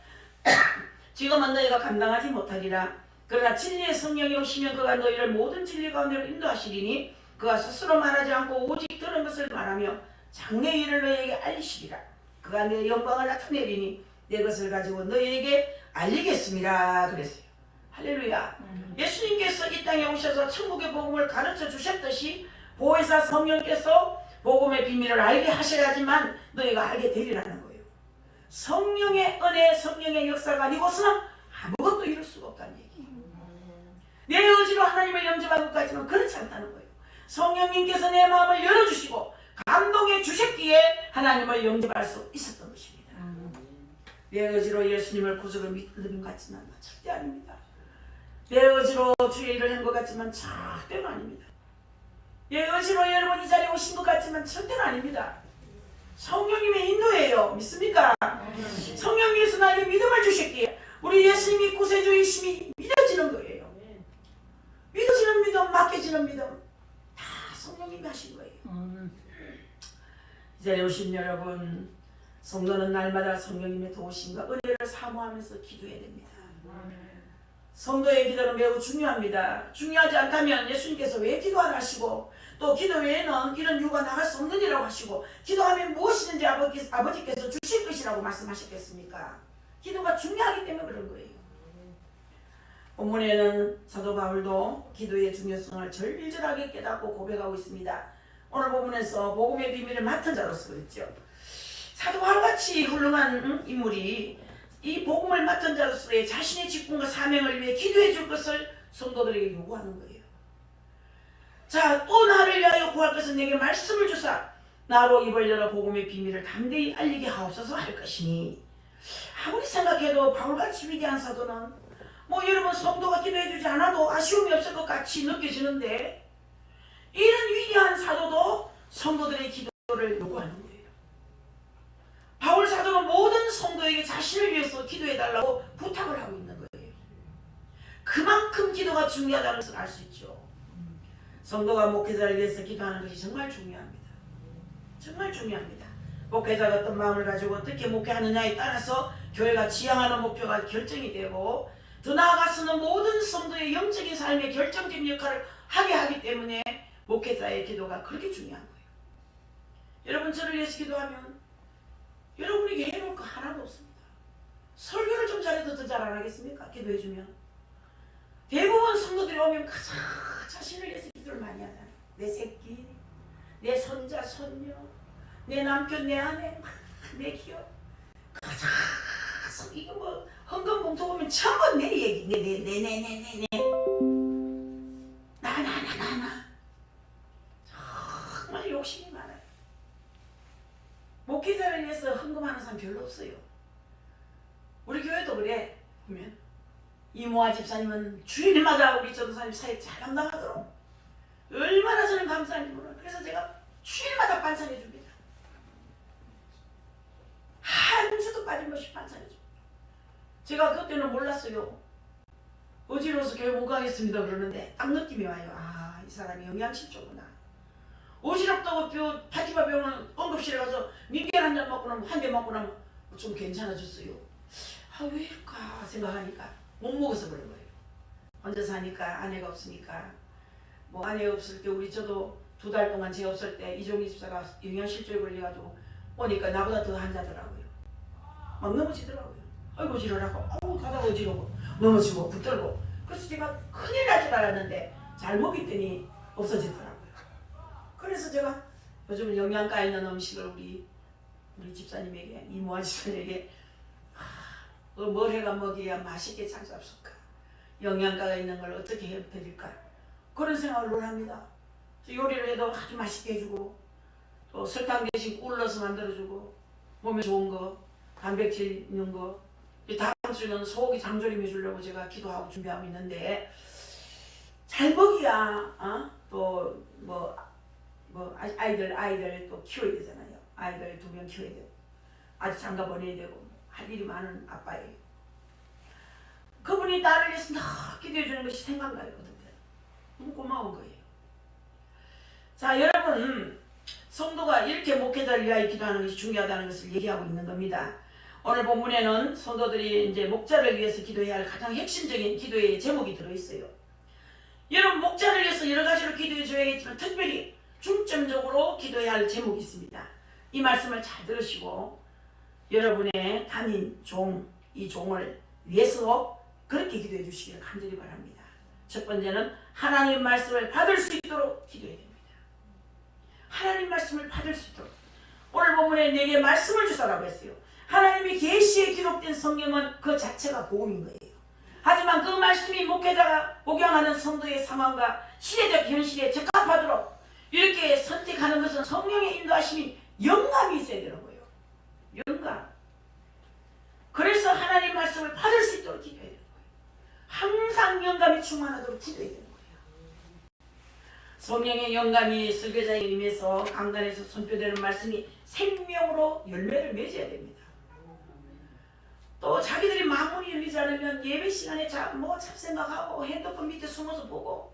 지금은 너희가 감당하지 못하리라. 그러나 진리의 성령이 오시면 그가 너희를 모든 진리 가운데로 인도하시리니 그가 스스로 말하지 않고 오직 들은 것을 말하며 장래의 일을 너희에게 알리시리라. 그가 내 영광을 나타내리니 내 것을 가지고 너희에게 알리겠습니다. 그랬어요. 할렐루야. 예수님께서 이 땅에 오셔서 천국의 복음을 가르쳐 주셨듯이 보혜사 성령께서 복음의 비밀을 알게 하셔야지만 너희가 알게 되리라는 거예요. 성령의 은혜, 성령의 역사가 아니고서는 아무것도 이룰 수가 없다는 얘기예요. 내 의지로 하나님을 영접한 것까지는 그렇지 않다는 거예요. 성령님께서 내 마음을 열어주시고 감동해 주셨기에 하나님을 영접할 수 있었던 것입니다. 내 의지로 예수님을 구주로 믿는 것 같지만 절대 아닙니다. 내 의지로 주의 일을 한 것 같지만 절대로 아닙니다. 내 의지로 여러분 이 자리에 오신 것 같지만 절대로 아닙니다. 성령님의 인도예요. 믿습니까? 성령님께서 나에게 믿음을 주셨기에 우리 예수님이 구세주이심이 믿어지는 거예요. 믿어지는 믿음, 맡겨지는 믿음 다 성령님이 하신 거예요. 이 자리에 오신 여러분, 성도는 날마다 성령님의 도우심과 은혜를 사모하면서 기도해야 됩니다. 성도의 기도는 매우 중요합니다. 중요하지 않다면 예수님께서 왜 기도하라 하시고 또 기도 외에는 이런 이유가 나갈 수 없는 일이라고 하시고 기도하면 무엇이든지 아버지께서 주실 것이라고 말씀하셨겠습니까? 기도가 중요하기 때문에 그런 거예요. 본문에는 사도 바울도 기도의 중요성을 절절하게 깨닫고 고백하고 있습니다. 오늘 본문에서 복음의 비밀을 맡은 자로서 그랬죠. 사도 바울같이 훌륭한 인물이 이 복음을 맡은 자로서의 자신의 직분과 사명을 위해 기도해 줄 것을 성도들에게 요구하는 거예요. 자, 또 나를 위하여 구할 것은 내게 말씀을 주사 나로 입을 열어 복음의 비밀을 담대히 알리게 하옵소서 할 것이니. 아무리 생각해도 바울같이 위대한 사도는 뭐 여러분 성도가 기도해 주지 않아도 아쉬움이 없을 것 같이 느껴지는데 이런 위대한 사도도 성도들의 기도를 요구하는 거예요. 바울 사도는 모든 성도에게 자신을 위해서 기도해달라고 부탁을 하고 있는 거예요. 그만큼 기도가 중요하다는 것을 알 수 있죠. 성도가 목회자를 위해서 기도하는 것이 정말 중요합니다. 정말 중요합니다. 목회자가 어떤 마음을 가지고 어떻게 목회하느냐에 따라서 교회가 지향하는 목표가 결정이 되고 더 나아가서는 모든 성도의 영적인 삶의 결정적인 역할을 하게 하기 때문에 목회자의 기도가 그렇게 중요한 거예요. 여러분 저를 위해서 기도하면 여러분에게 해놓을 거 하나도 없습니다. 설교를 좀 잘해도 더 잘 안 하겠습니까? 기도해주면. 대부분 성도들이 오면 가장 자신을 위해서 기도를 많이 하잖아요. 내 새끼, 내 손자, 손녀, 내 남편, 내 아내, 내 기업. 가장 이거 뭐 헌금 봉투 보면 전부 내 얘기, 내. 나. 정말 욕심이 많아요. 목회자를 위해서 헌금하는 사람 별로 없어요. 우리 교회도 그래. 보면 이모아 집사님은 주일마다 우리 전도사님 사역 잘 감당하도록 얼마나 저는 감사한지 몰라요. 그래서 제가 주일마다 반찬해 줍니다. 한 주도 빠짐없이 반찬해 줍니다. 제가 그때는 몰랐어요. 어지러워서 교회 못 가겠습니다 그러는데 딱 느낌이 와요. 아, 이 사람이 영양실조구나. 어지럽다고 파티바 병원 응급실에 가서 민별 한 잔 먹고 나면 한 대 먹고 나면 좀 괜찮아졌어요. 아, 왜일까 생각하니까 못 먹어서 그런 거예요. 혼자 사니까 아내가 없으니까. 뭐 아내가 없을 때 저도 2달 동안 제가 없을 때 이종희 집사가 영양실조에 걸려가지고 오니까 나보다 더 한자더라고요. 막 넘어지더라고요. 아이고 어지러라고. 아우 가다가 어지러고 넘어지고 붙들고. 그래서 제가 큰일 날 줄 알았는데 잘 먹였더니 없어지더라고요. 그래서 제가 요즘 영양가 있는 음식을 우리 집사님에게, 이모아 집사님에게 뭘 해가 먹여야 맛있게 잘 잡술까? 영양가가 있는 걸 어떻게 해드릴까? 그런 생각을 합니다. 요리를 해도 아주 맛있게 해주고 또 설탕 대신 꿀 넣어서 만들어주고 몸에 좋은 거, 단백질 있는 거. 다음 주는 소고기 장조림 해주려고 제가 기도하고 준비하고 있는데 잘 먹여야 또 뭐 아이들 또 키워야 되잖아요. 아이들 2명 키워야 되고 아직 장가 보내야 되고 할 일이 많은 아빠예요. 그분이 나를 위해서 늘 기도해 주는 것이 생각나요. 너무 고마운 거예요. 자, 여러분 성도가 이렇게 목회자를 위하여 기도하는 것이 중요하다는 것을 얘기하고 있는 겁니다. 오늘 본문에는 성도들이 이제 목자를 위해서 기도해야 할 가장 핵심적인 기도의 제목이 들어있어요. 여러분 목자를 위해서 여러 가지로 기도해 줘야겠지만 특별히 중점적으로 기도해야 할 제목이 있습니다. 이 말씀을 잘 들으시고 여러분의 담임 종, 이 종을 위해서 그렇게 기도해 주시기를 간절히 바랍니다. 첫 번째는 하나님 말씀을 받을 수 있도록 기도해야 됩니다. 하나님 말씀을 받을 수 있도록. 오늘 본문에 내게 말씀을 주사라고 했어요. 하나님의 계시에 기록된 성경은 그 자체가 복음인 거예요. 하지만 그 말씀이 목회자가 목양하는 성도의 상황과 시대적 현실에 적합하도록 이렇게 선택하는 것은 성령의 인도하심이 영감이 있어야 되는 거예요. 영감. 그래서 하나님 말씀을 받을 수 있도록 기도해야 되는 거예요. 항상 영감이 충만하도록 기도해야 되는 거예요. 성령의 영감이 설교자에 임해서 강단에서 선포되는 말씀이 생명으로 열매를 맺어야 됩니다. 또 자기들이 마음문이 열리지 않으면 예배 시간에 잡생각하고 핸드폰 밑에 숨어서 보고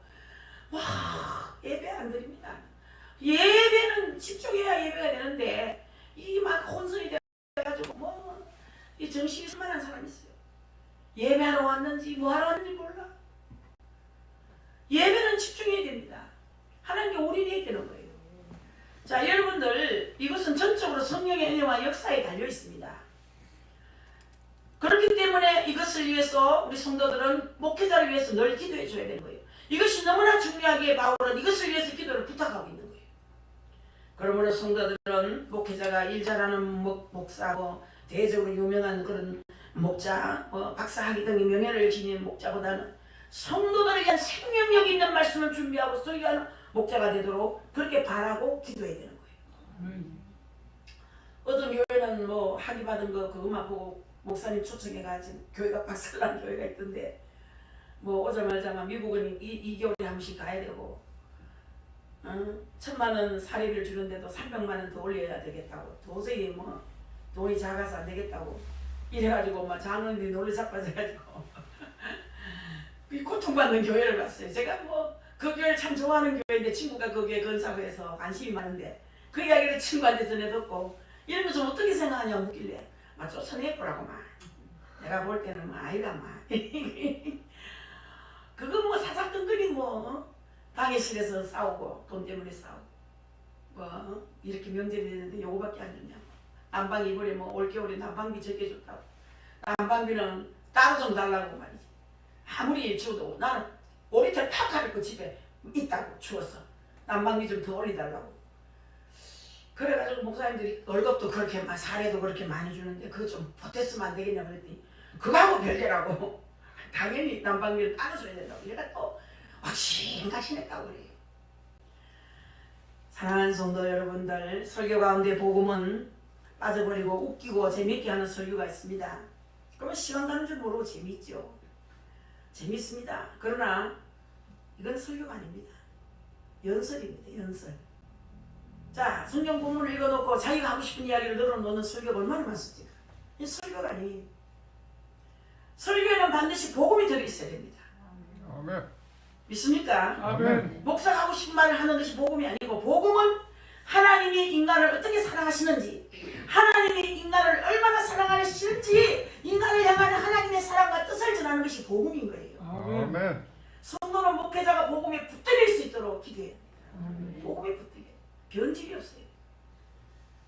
예배 안 드립니다. 예배는 집중해야 예배가 되는데 이 막 혼선이 돼가지고 이 정신이 산만한 사람이 있어요. 예배하러 왔는지 뭐 하러 왔는지 몰라. 예배는 집중해야 됩니다. 하나님께 올인해야 되는 거예요. 자, 여러분들 이것은 전적으로 성령의 은혜와 역사에 달려 있습니다. 그렇기 때문에 이것을 위해서 우리 성도들은 목회자를 위해서 늘 기도해 줘야 되는 거예요. 이것이 너무나 중요하기에 바울은 이것을 위해서 기도를 부탁하고 있는 거예요. 그러므로 성도들은 목회자가 일 잘하는 목사, 대적으로 유명한 그런 목자, 박사학위 등의 명예를 지닌 목자보다는 성도들에 대한 생명력 있는 말씀을 준비하고 소유하는 목자가 되도록 그렇게 바라고 기도해야 되는 거예요. 어떤 교회는 학위 받은 그것만 보고 목사님 초청해가지고 교회가 박살난 교회가 있던데 오자마자 미국은 2개월에 한 번씩 가야 되고 1,000만 원 사례비를 주는데도 300만 원 더 올려야 되겠다고 도저히 돈이 작아서 안 되겠다고 이래가지고 장로님들이 놀래 자빠져가지고 고통받는 교회를 봤어요. 제가 그 교회를 참 좋아하는 교회인데 친구가 그 교회 건사고 해서 관심이 많은데 그 이야기를 친구한테 전해 듣고 이런 거 좀 어떻게 생각하냐고 묻길래 쫓아내보라고 내가 볼 때는 아이가 그거 사사건건이 방해실에서 싸우고 돈 때문에 싸우고 이렇게 명절이 되는데 요거밖에 안 주냐. 난방이 이번에 뭐 올겨울에 난방비 적게 줬다고. 난방비는 따로 좀 달라고 말이지. 아무리 줘도 나는 오리털 팍 가리고 집에 있다고 추워서 난방비 좀 더 올려달라고. 그래가지고 목사님들이 월급도 그렇게 사례도 그렇게 많이 주는데 그거 좀 보탰으면 안 되겠냐 그랬더니 그거하고 별개라고. 당연히 난방비를 따로 줘야 된다고. 얘가 또 확신하시냈다고 그래요. 사랑하는 성도 여러분들, 설교 가운데 복음은 빠져버리고 웃기고 재밌게 하는 설교가 있습니다. 그러면 시간 가는 줄 모르고 재밌죠. 재밌습니다. 그러나 이건 설교가 아닙니다. 연설입니다. 연설. 자, 성경 본문을 읽어놓고 자기가 하고 싶은 이야기를 늘어놓는 설교가 얼마나 많습니까? 이 설교가 아니에요. 설교에는 반드시 복음이 들어있어야 됩니다. 아멘. 믿습니까? 아멘. 목사가 하고 싶은 말을 하는 것이 복음이 아니고, 복음은 하나님이 인간을 어떻게 사랑하시는지, 하나님이 인간을 얼마나 사랑하시는지, 인간을 향하는 하나님의 사랑과 뜻을 전하는 것이 복음인 거예요. 아멘. 성도는 목회자가 복음에 붙들릴 수 있도록 기도해야 합니다. 복음에 붙들려. 변질이 없어요.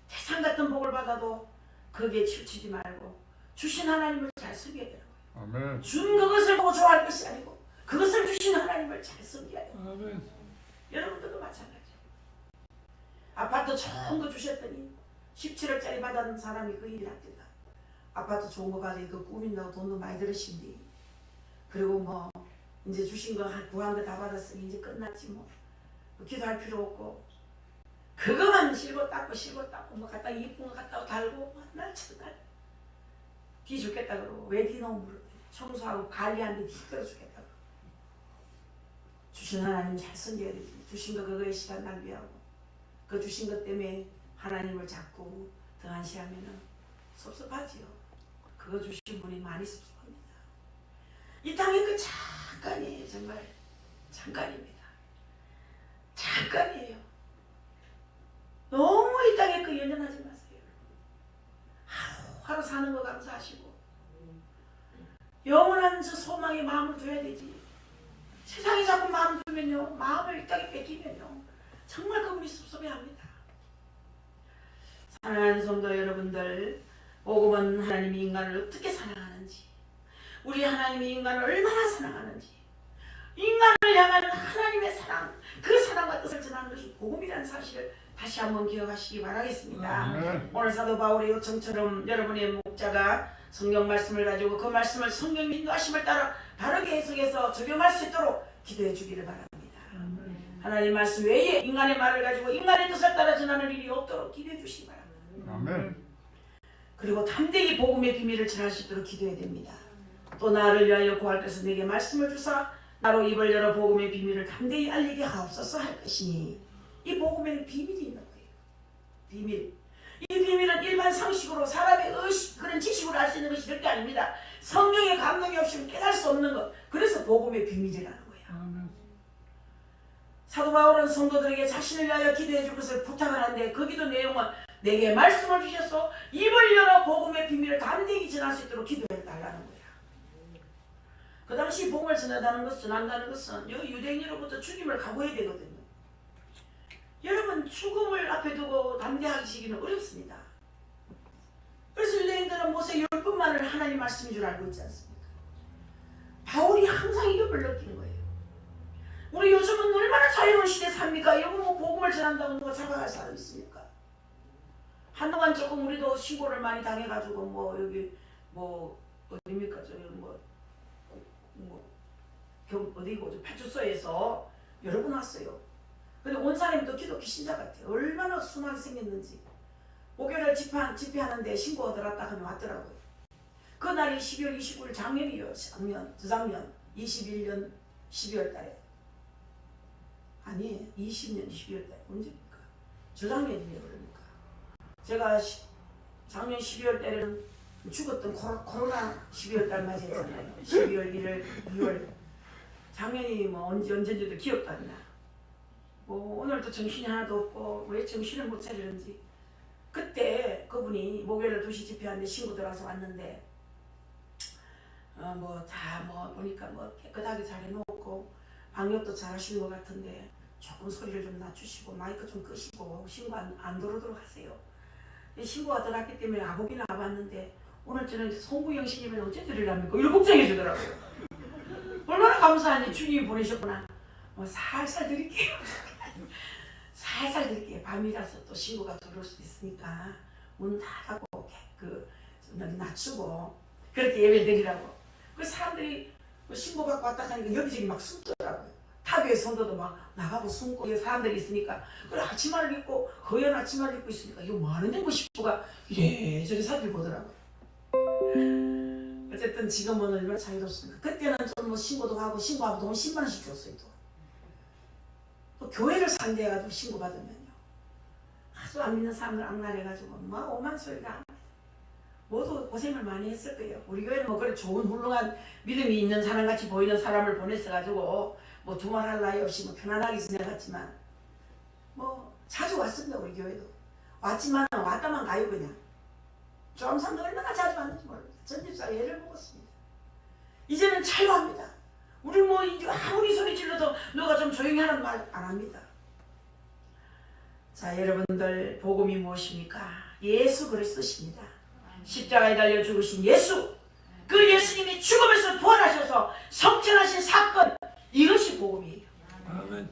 태산 같은 복을 받아도 거기에 치우치지 말고 주신 하나님을 잘 섬겨야 되라고요. 아멘. 준 그것을 보고 좋아할 것이 아니고 그것을 주신 하나님을 잘 섬겨야 돼요. 아멘. 여러분들도 마찬가지예요. 아파트 좋은 거 주셨더니 17억짜리 받은 사람이 그 일을 합니다. 아파트 좋은 거 가지고 이거 꾸민다고 돈도 많이 들으신디. 그리고 뭐 이제 주신 거 구한 거 다 받았으니 이제 끝났지 뭐. 기도할 필요 없고 그거만 실고 닦고 뭐 갖다 이쁜 거 갖다 달고 날 첫날 뒤 죽겠다 그러고 왜 뒤 너무 물어 청소하고 관리하는데 뒤 끌어 죽겠다 그러고. 주신 하나님 잘 섬겨야 되지. 주신 거 그거에 시간 낭비하고 그 주신 것 때문에 하나님을 자꾸 등한시하면 섭섭하지요. 그거 주신 분이 많이 섭섭합니다. 이 땅에 그 잠깐이에요. 정말 잠깐입니다. 잠깐이에요. 너무 이 땅에 그 연연하지 마세요. 하루 사는 거 감사하시고 영원한 저 소망에 마음을 둬야 되지. 세상에 자꾸 마음 두면요, 마음을 이 땅에 뺏기면요 정말 그분이 섭섭해합니다. 사랑하는 성도 여러분들, 복음은 하나님이 인간을 어떻게 사랑하는지, 우리 하나님이 인간을 얼마나 사랑하는지, 인간을 향한 하나님의 사랑, 그 사랑과 뜻을 전하는 것이 복음이라는 사실을 다시 한번 기억하시기 바라겠습니다. 오늘 사도 바울의 요청처럼 여러분의 목자가 성경 말씀을 가지고 그 말씀을 성경 인도하심을 따라 바르게 해석해서 적용할 수 있도록 기도해 주기를 바랍니다. 하나님 말씀 외에 인간의 말을 가지고 인간의 뜻을 따라 전하는 일이 없도록 기도해 주시기 바랍니다. 아멘. 그리고 담대히 복음의 비밀을 전할 수 있도록 기도해야 됩니다. 또 나를 위하여 구할 것은 내게 말씀을 주사 나로 입을 열어 복음의 비밀을 담대히 알리게 하옵소서 할 것이니, 이 복음에는 비밀이 있는 거예요. 비밀. 이 비밀은 일반 상식으로 사람의 그런 지식으로 알 수 있는 것이 절대 아닙니다. 성령의 감동이 없이는 깨달을 수 없는 것. 그래서 복음의 비밀이라는 거예요. 아멘. 사도 바울은 성도들에게 자신을 위하여 기도해 줄 것을 부탁을 하는데 그 기도 내용은 내게 말씀을 주셔서 입을 열어 복음의 비밀을 담대히 전할 수 있도록 기도해 달라는 거예요. 그 당시 복음을 전한다는 것은 유대인으로부터 죽임을 각오해야 되거든요. 여러분, 죽음을 앞에 두고 담대하시기는 어렵습니다. 그래서 유대인들은 모세 10분만을 하나님 말씀인 줄 알고 있지 않습니까? 바울이 항상 이걸 느끼는 거예요. 우리 요즘은 얼마나 자유로운 시대에 삽니까? 여기 뭐 복음을 전한다고 누가 잡아갈 사람 있습니까? 한동안 조금 우리도 신고를 많이 당해가지고 뭐 여기 뭐 어디입니까? 저기 어디고 파출소에서 여러 분 왔어요. 근데 온 사람이 또 기독교 신자 같아요. 얼마나 순하게 생겼는지. 목요일 집회하는데 신고가 들어왔다 하면 왔더라고요. 그날이 12월 29일 작년이에요. 저작년 21년 12월 달에. 아니에요. 20년 12월 달에. 언제입니까? 저작년이에요. 그러니까. 제가 작년 12월 달에는 죽었던 코로나 12월 달 맞이했잖아요. 12월 1월 2월. 작년이 뭐 언제인지도 기억도 안 나. 뭐 오늘도 정신이 하나도 없고 왜 정신을 못 차리는지. 그때 그분이 목요일 2시 집회하는데 신고 들어와서 왔는데 보니까 뭐 깨끗하게 잘 해놓고 방역도 잘 하시는 것 같은데 조금 소리를 좀 낮추시고 마이크 좀 끄시고 신고 안 들어오도록 하세요. 신고가 들어왔기 때문에 아보기는 와봤는데 오늘 저는 송구영 신임은 어째 드리랍니까? 이렇게 걱정해 주더라고요. 얼마나 감사하니 주님이 보내셨구나. 뭐 살살 드릴게요. 살살 드릴게요. 밤이라서 또 신고가 들어올 수도 있으니까 문 다 닫고 낮추고 그렇게 예배 드리라고. 그 사람들이 신고 받고 왔다 하니까 여기저기 막 숨더라고요. 탑에 성도도 막 나가고 숨고 사람들이 있으니까 그래 아침마를 입고 거연 아침마를 입고 있으니까 이거 뭐 하는 데고 싶어가 이래저래 사람들이 보더라고요. 어쨌든 지금은 얼마나 자유롭습니다. 그때는 좀 뭐 신고도 하고 신고하고 돈 10만 원씩 줬어요. 또 교회를 상대해가지고 신고받으면요 아주 안 믿는 사람들 악랄해가지고 막 오만 소리가 안 합니다. 모두 고생을 많이 했을 거예요. 우리 교회는 뭐 그래 좋은 훌륭한 믿음이 있는 사람같이 보이는 사람을 보냈어가지고 뭐 두말할 나위 없이 뭐 편안하게 지내갔지만 뭐 자주 왔습니다. 우리 교회도 왔지만 왔다만 가요. 그냥 조암산도 얼마나 자주 왔는지 모릅니다. 전집사가 예를 먹었습니다. 이제는 자유합니다. 우리 뭐 아무리 소리 질러도 누가 좀 조용히 하라는 말 안 합니다. 자, 여러분들 복음이 무엇입니까? 예수 그리스도십니다. 십자가에 달려 죽으신 예수, 그 예수님이 죽음에서 부활하셔서 성천하신 사건, 이것이 복음이에요. 아멘.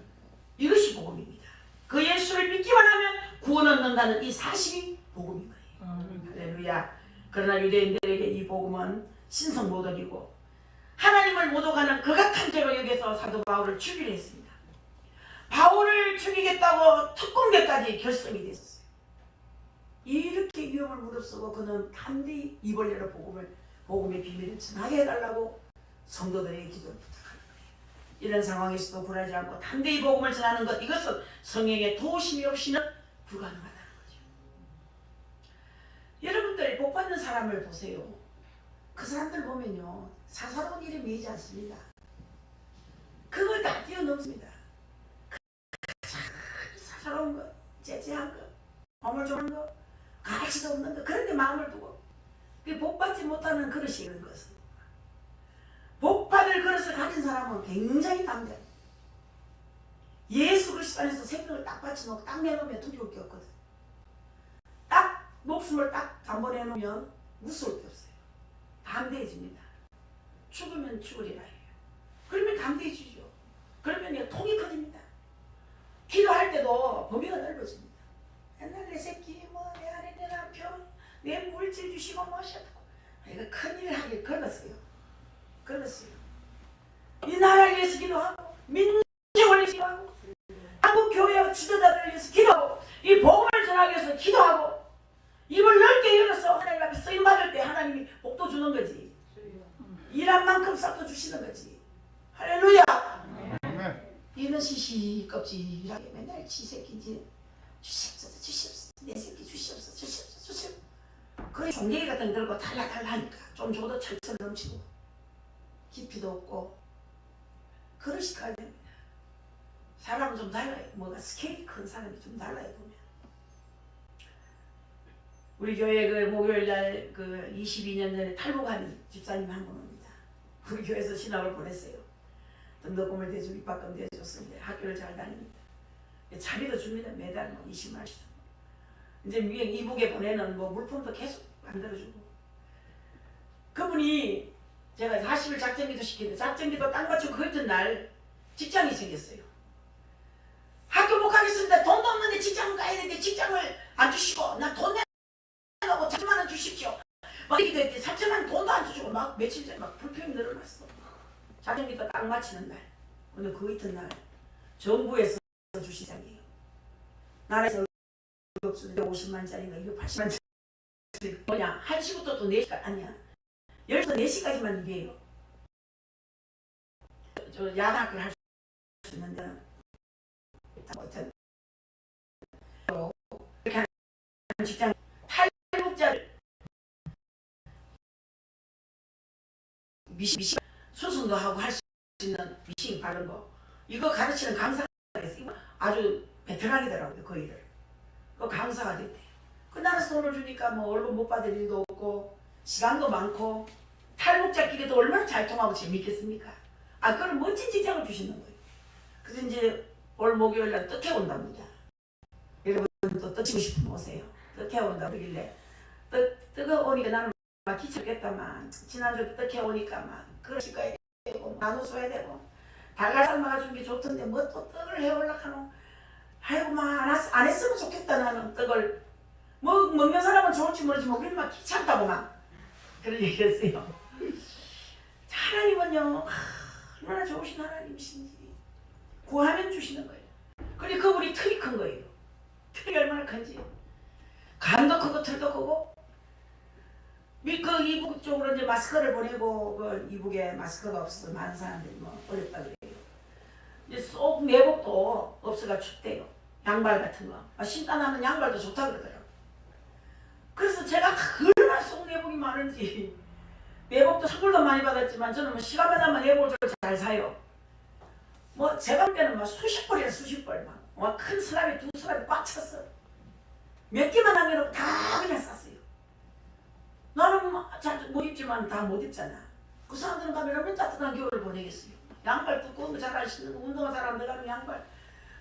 이것이 복음입니다. 그 예수를 믿기만 하면 구원 얻는다는 이 사실이 복음인 거예요. 아멘. 할렐루야. 그러나 유대인들에게 이 복음은 신성모독이고 하나님을 모독하는 극악한 죄로 여기서 사도 바울을 죽이려 했습니다. 바울을 죽이겠다고 특공대까지 결성이 됐었어요. 이렇게 위험을 무릅쓰고 그는 담대히 입을 열어 복음의 비밀을 전하게 해달라고 성도들에게 기도를 부탁하는 거예요. 이런 상황에서도 굴하지 않고 담대히 복음을 전하는 것, 이것은 성령의 도우심이 없이는 불가능하다는 거죠. 여러분들 복 받는 사람을 보세요. 그 사람들 보면요 사사로운 일에 미이지 않습니다. 그걸 다 뛰어넘습니다. 사사로운 것, 째째한 것, 어물쩡한 것, 가치도 없는 것, 그런데 마음을 두고 복 받지 못하는 그릇이 이런 것은 복 받을 그릇을 가진 사람은 굉장히 담대합니다. 예수 그리스도 안에서 생명을 딱 바쳐놓고 딱 내놓으면 두려울 게 없거든. 딱 목숨을 딱 담보내놓으면 무서울 게 없어요. 담대해집니다. 죽으면 죽으리라 해요. 그러면 담대해지죠. 그러면 통이 커집니다. 기도할 때도 범위가 넓어집니다. 옛날 내 새끼, 뭐 내 아내, 내 남편, 내 물질 주시고 뭐하셨고 이거 큰일 하길 걸었어요. 이 나라를 위해서 기도하고 민족을 위해서 기도하고 한국 교회와 지도자들을 위해서 기도하고 이 복음을 전하기 위해서 기도하고 입을 넓게 열어서 하나님 앞에 쓰임 받을 때 하나님이 복도 주는 거지. 일한 만큼 싹도 주시는 거지. 할렐루야. 아멘. 이는 시시 껍질하게 맨날 지 새끼지 주시옵소서 내 새끼 주시옵소서. 그래 종개기 같은 거 들고 달라달라 하니까 좀 줘도 철철 넘치고 깊이도 없고 그릇이 가야 됩니다. 사람은 좀 달라요. 뭐가 스케일이 큰 사람이 좀 달라요. 보면 우리 교회 그 목요일날 그 22년 전에 탈북한 집사님 한 분 옵니다. 우리 교회에서 신학을 보냈어요. 등록금을 대주고 입학금 대줬습니다. 학교를 잘 다닙니다. 자비도 줍니다. 매달 뭐 20만 원씩. 이제 이북에 보내는 뭐 물품도 계속 만들어주고. 그분이 제가 40일 작전기도 시키는데 작전기도 딱 맞추고 그 같은 날 직장이 생겼어요. 학교 못 가겠습니다. 돈도 없는데 직장 가야 되는데 직장을 안 주시고 나 돈 내라고 3만 원 주십시오. 막 이렇게 됐더니 3천만 원 돈도 안 주시고 막 며칠 전에 막 불평이 늘어났어. 작전기도 딱 마치는 날. 오늘 그 이튿날 정부에서 주신 장이에요. 나라에서 50만짜리인가 280만짜리 뭐냐 1시부터 또 4시까지 아니야 10시부터 4시까지만 일해요. 저 야간학교를 할 수 있는데 하여튼 이렇게 하는 직장 탈북자를 미싱 수순도 하고 할 수 있는 미싱 바른 거 이거 가르치는 강사가 있어요. 아주 베테랑이더라고요. 그 일을. 그 강사가 됐대. 그 나라에서 돈을 주니까 뭐 월급 못 받을 일도 없고 시간도 많고 탈북자끼리도 얼마나 잘 통하고 재밌겠습니까? 아 그런 멋진 직장을 주시는 거예요. 그래서 이제 올 목요일날 떡해 온답니다. 여러분 또 떡치고 싶으면 오세요. 떡해 온다 그러길래 떡 오니까 나는 막 기척겠다만 지난주 떡해 오니까 막 그릇이 까야 되고 나눠줘야 되고 달걀 삶아가지고 게 좋던데 뭐 또 떡을 해올라 하노. 아이고 막 안 했으면 좋겠다. 나는 떡을 먹는 사람은 좋을지 모르지 우리는 막 귀찮다고 막 그런 얘기했어요. 하나님은요 얼마나 좋으신 하나님이신지 구하면 주시는 거예요. 그리고 그분이 틀이 큰 거예요. 틀이 얼마나 큰지. 간도 크고 틀도 크고. 그 이북 쪽으로 이제 마스크를 보내고 그 이북에 마스크가 없어서 많은 사람들이 뭐 어렵다 그래요. 이제 속 내복도 없어가 춥대요. 양발 같은 거. 신다 나면 양발도 좋다 그러더라고요. 그래서 제가 얼마나 속 내복이 많은지 내복도 선물도 많이 받았지만 저는 뭐 시간만 나면 내복을 잘 사요. 뭐 제가 볼 때는 막 수십 벌이야 수십 벌 막 큰 서랍에 두 서랍이 꽉 찼어. 몇 개만 남겨놓고 다 그냥 쌌어요. 나는 잘 못 입지만 다 못 입잖아. 그 사람들은 가면 얼마나 따뜻한 겨울을 보내겠어요. 양발 두꺼운 거 잘 안 신는 거 운동화 잘 안 들어가는 양발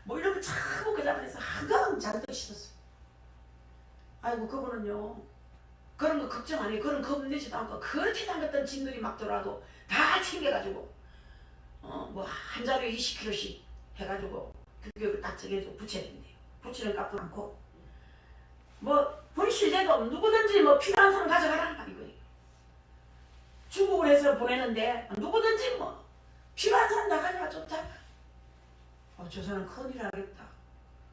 뭐 이런 거 참 그 자리에서 한가득 잔뜩 신었어요. 아이고 그분은요 그런 거 걱정 안 해요. 그런 거 겁내지도 않고 그렇게 담갔던 짐들이 막 들어와도 다 챙겨가지고 뭐 한 자루에 20kg씩 해가지고 규격을 딱 정해서 붙여야 된대요. 붙이는 값도 많고 뭐 분실돼도 누구든지 뭐 필요한 사람 가져가라는 말이고요. 중국을 해서 보내는데 누구든지 뭐 필요한 사람 다 가져가 좋다. 저 사람 큰일 하겠다.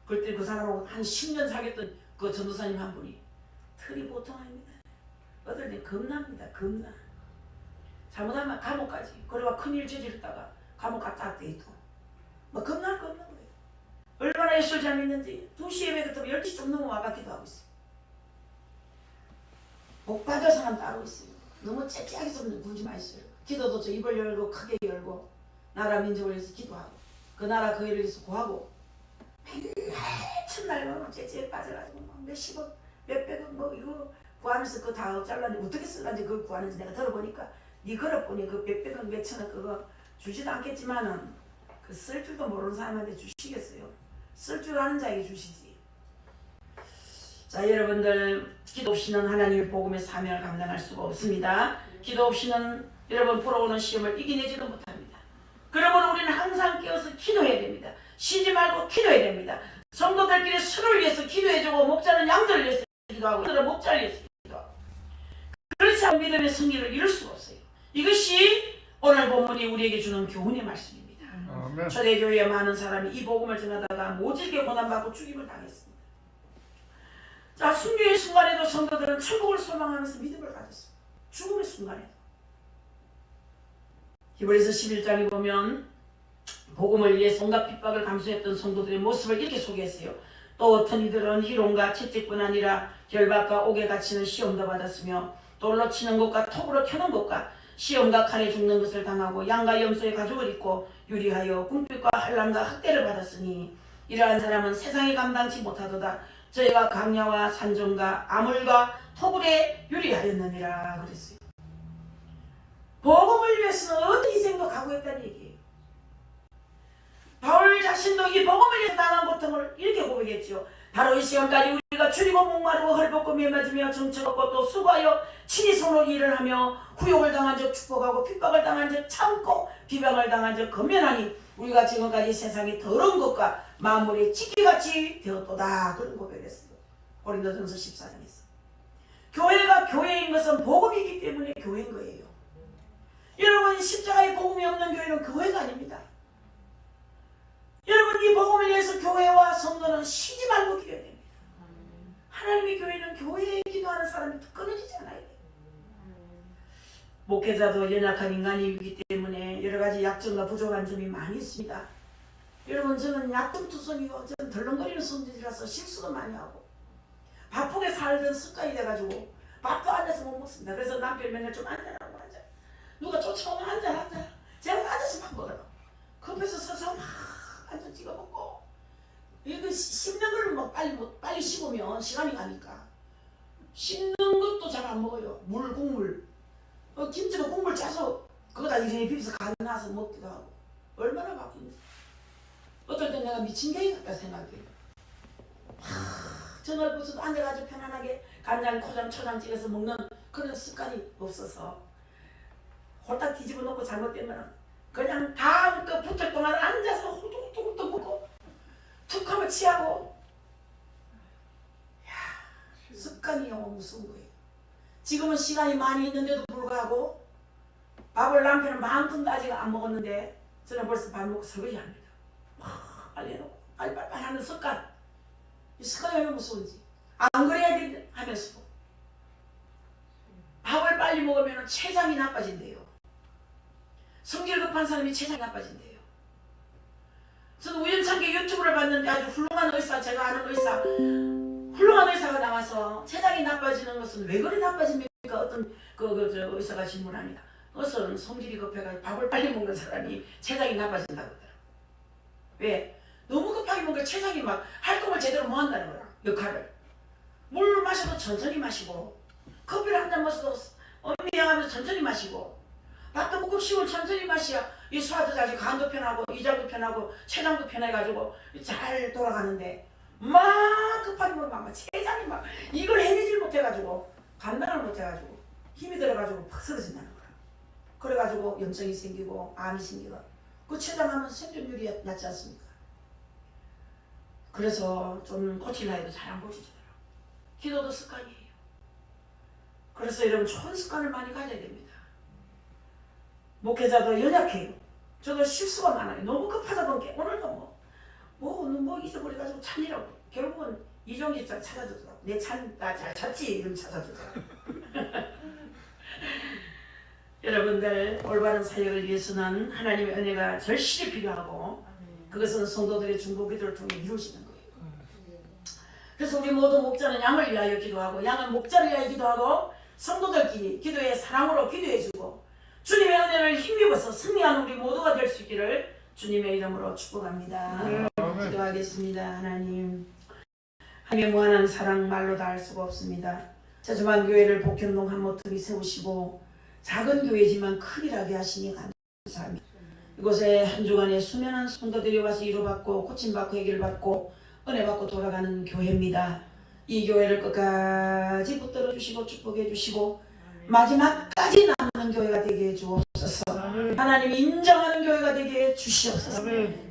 그때 그 사람하고 한 10년 사귀었던 그 전도사님 한 분이 틀이 보통 아닙니다. 어떨 때 겁납니다. 겁나. 잘못하면 감옥까지. 그래가 큰일 저지르다가 감옥 갔다 왔대 또. 뭐 겁날 거 없는 거예요. 얼마나 예수를 잘 믿는지 2시 예배 같으면 12시 좀 넘어 와갖기도 하고 있어요. 복 받을 사람 따로 있어요. 너무 째째하게 좀 굴지 마세요. 기도도 저 입을 열고 크게 열고 나라 민족을 위해서 기도하고 그 나라 그 일을 위해서 구하고 맨날 첫날 째째에 빠져가지고 막 몇십억 몇백억 뭐 이거 구하면서 그거 다 잘라는지 어떻게 쓸란지 그걸 구하는지 내가 들어보니까 네 걸어보니 그 몇백억 몇천억 그거 주지도 않겠지만은 그 쓸 줄도 모르는 사람한테 주시겠어요. 쓸 줄 아는 자에게 주시지. 자 여러분들 기도 없이는 하나님의 복음의 사명을 감당할 수가 없습니다. 기도 없이는 여러분 불어오는 시험을 이겨내지도 못합니다. 그러므로 우리는 항상 깨어서 기도해야 됩니다. 쉬지 말고 기도해야 됩니다. 성도들끼리 서로를 위해서 기도해주고 목자는 양들을 위해서 기도하고 양들은 목자를 위해서 기도하고 그렇지 않으면 믿음의 승리를 이룰 수가 없어요. 이것이 오늘 본문이 우리에게 주는 교훈의 말씀입니다. 아멘. 초대교회에 많은 사람이 이 복음을 전하다가 모질게 고난받고 죽임을 당했습니다. 자, 순교의 순간에도 성도들은 천국을 소망하면서 믿음을 가졌어요. 죽음의 순간에도. 히브리서 11장에 보면 복음을 위해 온갖 핍박을 감수했던 성도들의 모습을 이렇게 소개했어요. 또 어떤 이들은 희롱과 채찍뿐 아니라 결박과 옥에 갇히는 시험도 받았으며 돌로 치는 것과 톱으로 켜는 것과 시험과 칼에 죽는 것을 당하고 양과 염소의 가죽을 입고 유리하여 궁핍과 환난과 학대를 받았으니 이러한 사람은 세상이 감당치 못하도다. 저희가 강야와 산정과 아물과 토굴에 유리하였느니라 그랬어요. 복음을 위해서는 어떤 희생도 각오했다는 얘기예요. 바울 자신도 이 복음을 위해서 당한 고통을 이렇게 고백했죠. 바로 이 시간까지 우리가 줄이고 목마르고 헐벗고 매맞으며 정처없고 또 수고하여 친히 손으로 일을 하며 후욕을 당한 적 축복하고 핍박을 당한 적 참고 비방을 당한 적 건면하니 우리가 지금까지 세상의 더러운 것과 만물의 찢기같이 되었도다. 그런 고백했어요. 고린도전서 14장에서. 교회가 교회인 것은 복음이기 때문에 교회인 거예요. 여러분 십자가의 복음이 없는 교회는 교회가 아닙니다. 여러분 이 복음을 위해서 교회와 성도는 쉬지 말고 기도해야 됩니다. 하나님의 교회는 교회에 기도하는 사람이 끊어지지 않아요. 목회자도 연약한 인간이기 때문에 여러 가지 약점과 부족한 점이 많이 있습니다. 여러분 저는 약점투성이고 저는 덜렁거리는 성질이라서 실수도 많이 하고 바쁘게 살던 습관이 돼가지고 밥도 앉아서 못 먹습니다. 그래서 남편 맨날 좀 앉아라고 앉아. 누가 쫓아오면 앉아. 제가 앉아서 밥 먹어요. 급해서 서서 막 앉아 찍어 먹고 이거 씹는 걸 뭐 빨리 씹으면 시간이 가니까 씹는 것도 잘 안 먹어요. 국물 김치도 국물 짜서 그거다 이렇게 비벼서 간 나서 먹기도 하고 얼마나 바쁜지. 어떨 때 내가 미친 게 같다 생각해요. 저녁 부스도 앉아가지고 편안하게 간장, 고장, 초장 찍어서 먹는 그런 습관이 없어서 홀딱 뒤집어 놓고 잘못되면 그냥 다음 그 붙을 동안 앉아서 후둑후둑 먹고 툭 하면 취하고. 습관이 너무 무서운 거예요. 지금은 시간이 많이 있는데도 불구하고 밥을 남편은 만큼도 아직 안 먹었는데 저는 벌써 밥 먹고 설거지 합니다. 빨리 해놓고 빨리 하는 습관. 이 습관이 얼마나 무서운지. 안 그래야 돼 하면서도 밥을 빨리 먹으면 췌장이 나빠진대요. 성질 급한 사람이 췌장이 나빠진대요. 저는 우연찮게 유튜브를 봤는데 아주 훌륭한 의사, 제가 아는 의사, 훌륭한 의사가 나와서 췌장이 나빠지는 것은 왜 그리 나빠집니까? 어떤 저 의사가 질문합니다. 그것은 성질이 급해가지고 밥을 빨리 먹는 사람이 췌장이 나빠진다고 하더라고요. 왜? 너무 급하게 먹으니까 췌장이 막 활동을 제대로 못 한다는 거야. 역할을. 물 마셔도 천천히 마시고 커피를 한 잔 마셔도 엄미양하면서 천천히 마시고 밥도 먹고 쉬면 천천히 마셔야 이 소화도 잘 간도 편하고 위장도 편하고 췌장도 편해가지고 잘 돌아가는데 막 급하게 먹으면 막 췌장이 막 이걸 해내질 못해가지고 감당을 못해가지고 힘이 들어가지고 팍 쓰러진다는 거야. 그래가지고 염증이 생기고 암이 생기고 그 췌장하면 생존율이 낮지 않습니까? 그래서 좀 고치려 해도 잘 안 고치더라고요. 기도도 습관이에요. 그래서 여러분 좋은 습관을 많이 가져야 됩니다. 목회자도 연약해요. 저도 실수가 많아요. 너무 급하다 보니까 오늘도 뭐 잊어버려가지고 찾으라고. 결국은 이종기자 찾아주더라고. 내 나 잘 찾지 이름 찾아주더라고. 여러분들 올바른 사역을 위해서는 하나님의 은혜가 절실히 필요하고 그것은 성도들의 중보기도를 통해 이루어지는 거예요. 그래서 우리 모두 목자는 양을 위하여 기도하고 양은 목자를 위하여 기도하고 성도들끼리 기도의 사랑으로 기도해주고 주님의 은혜를 힘입어서 승리하는 우리 모두가 될 수 있기를 주님의 이름으로 축복합니다. 기도하겠습니다. 하나님의 무한한 사랑 말로 다 할 수가 없습니다. 자주만 교회를 복현동 한모퉁이 세우시고 작은 교회지만 큰일하게 하시니 감사합니다. 이곳에 한 주간에 수면한 성도들이 와서 위로받고 고침받고 해결받고 은혜받고 돌아가는 교회입니다. 이 교회를 끝까지 붙들어 주시고 축복해 주시고 마지막까지 남는 교회가 되게 해 주옵소서. 하나님이 인정하는 교회가 되게 해 주시옵소서.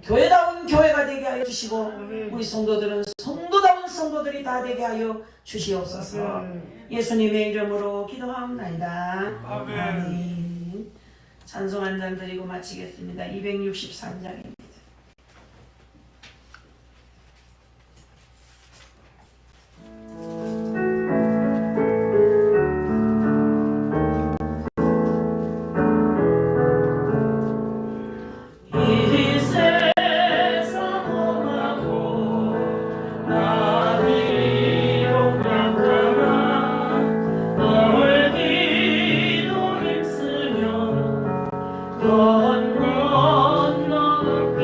교회다운 교회가 되게 하여 주시고 우리 성도들은 성도다운 성도들이 다 되게 하여 주시옵소서. 예수님의 이름으로 기도하옵나이다. 아멘. 찬송 한 장 드리고 마치겠습니다. 263장입니다. 건 건너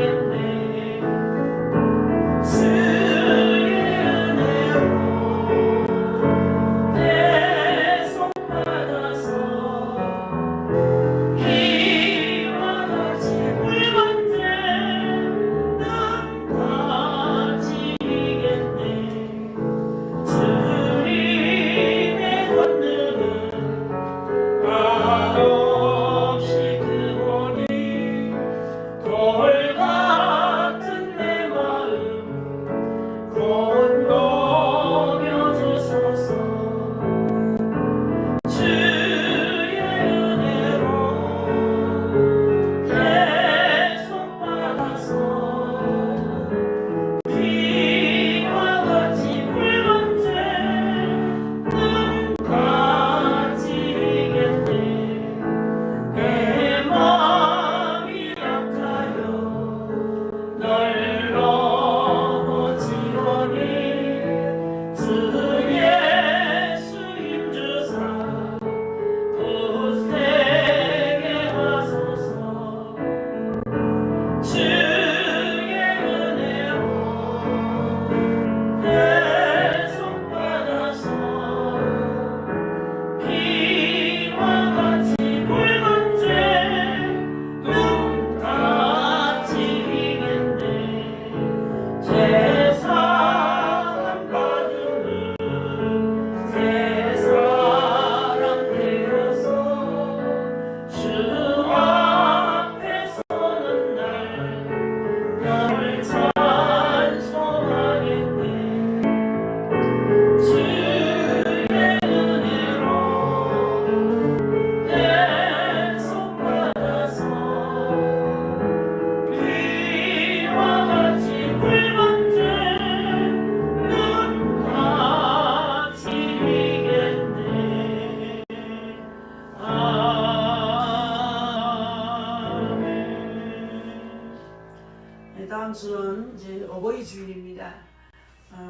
다음 주는 이제 어버이 주일입니다.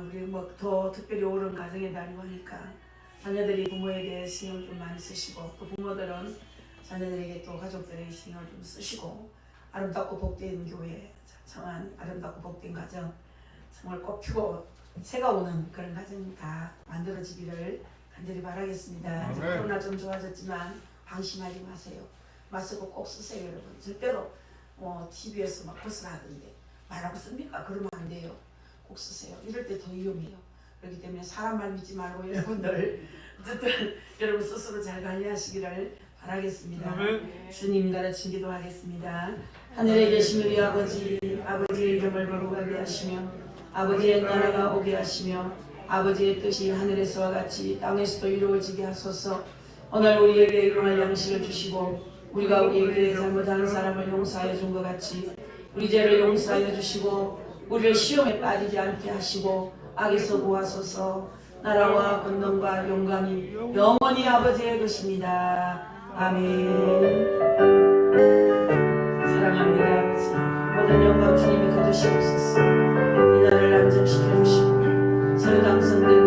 우리 뭐 더 특별히 오른 가정의 달이고 하니까 자녀들이 부모에게 신경을 좀 많이 쓰시고 또 부모들은 자녀들에게 또 가족들에게 신경을 좀 쓰시고 아름답고 복된 교회, 청한 아름답고 복된 가정 정말 꽃피고 새가 오는 그런 가정 다 만들어지기를 간절히 바라겠습니다. 이제 아멘. 코로나 좀 좋아졌지만 방심하지 마세요. 마스크 꼭 쓰세요, 여러분. 절대로 TV에서 막 벗어나던데 말하고 씁니까? 그러면 안 돼요. 꼭 쓰세요. 이럴 때 더 위험해요. 그렇기 때문에 사람 말 믿지 말고 여러분들 어쨌든 여러분 스스로 잘 관리하시기를 바라겠습니다. 아멘. 주님 가르친 기도하겠습니다. 하늘에 계신 우리 아버지, 아버지의 이름을 거룩하게 하시며 아버지의 나라가 오게 하시며 아버지의 뜻이 하늘에서와 같이 땅에서도 이루어지게 하소서. 오늘 우리에게 일용할 양식을 주시고 우리가 우리에게 잘못한 사람을 용서하여 준 것 같이 우리 죄를 용서하여 주시고 우리를 시험에 빠지지 않게 하시고 악에서 구하소서. 나라와 권능과 영광이 영원히 아버지의 것입니다. 아멘. 사랑합니다 아버지. 모든 영광 주님이 거두시옵소서. 이 나라를 안정시켜 주시고 새로 당선된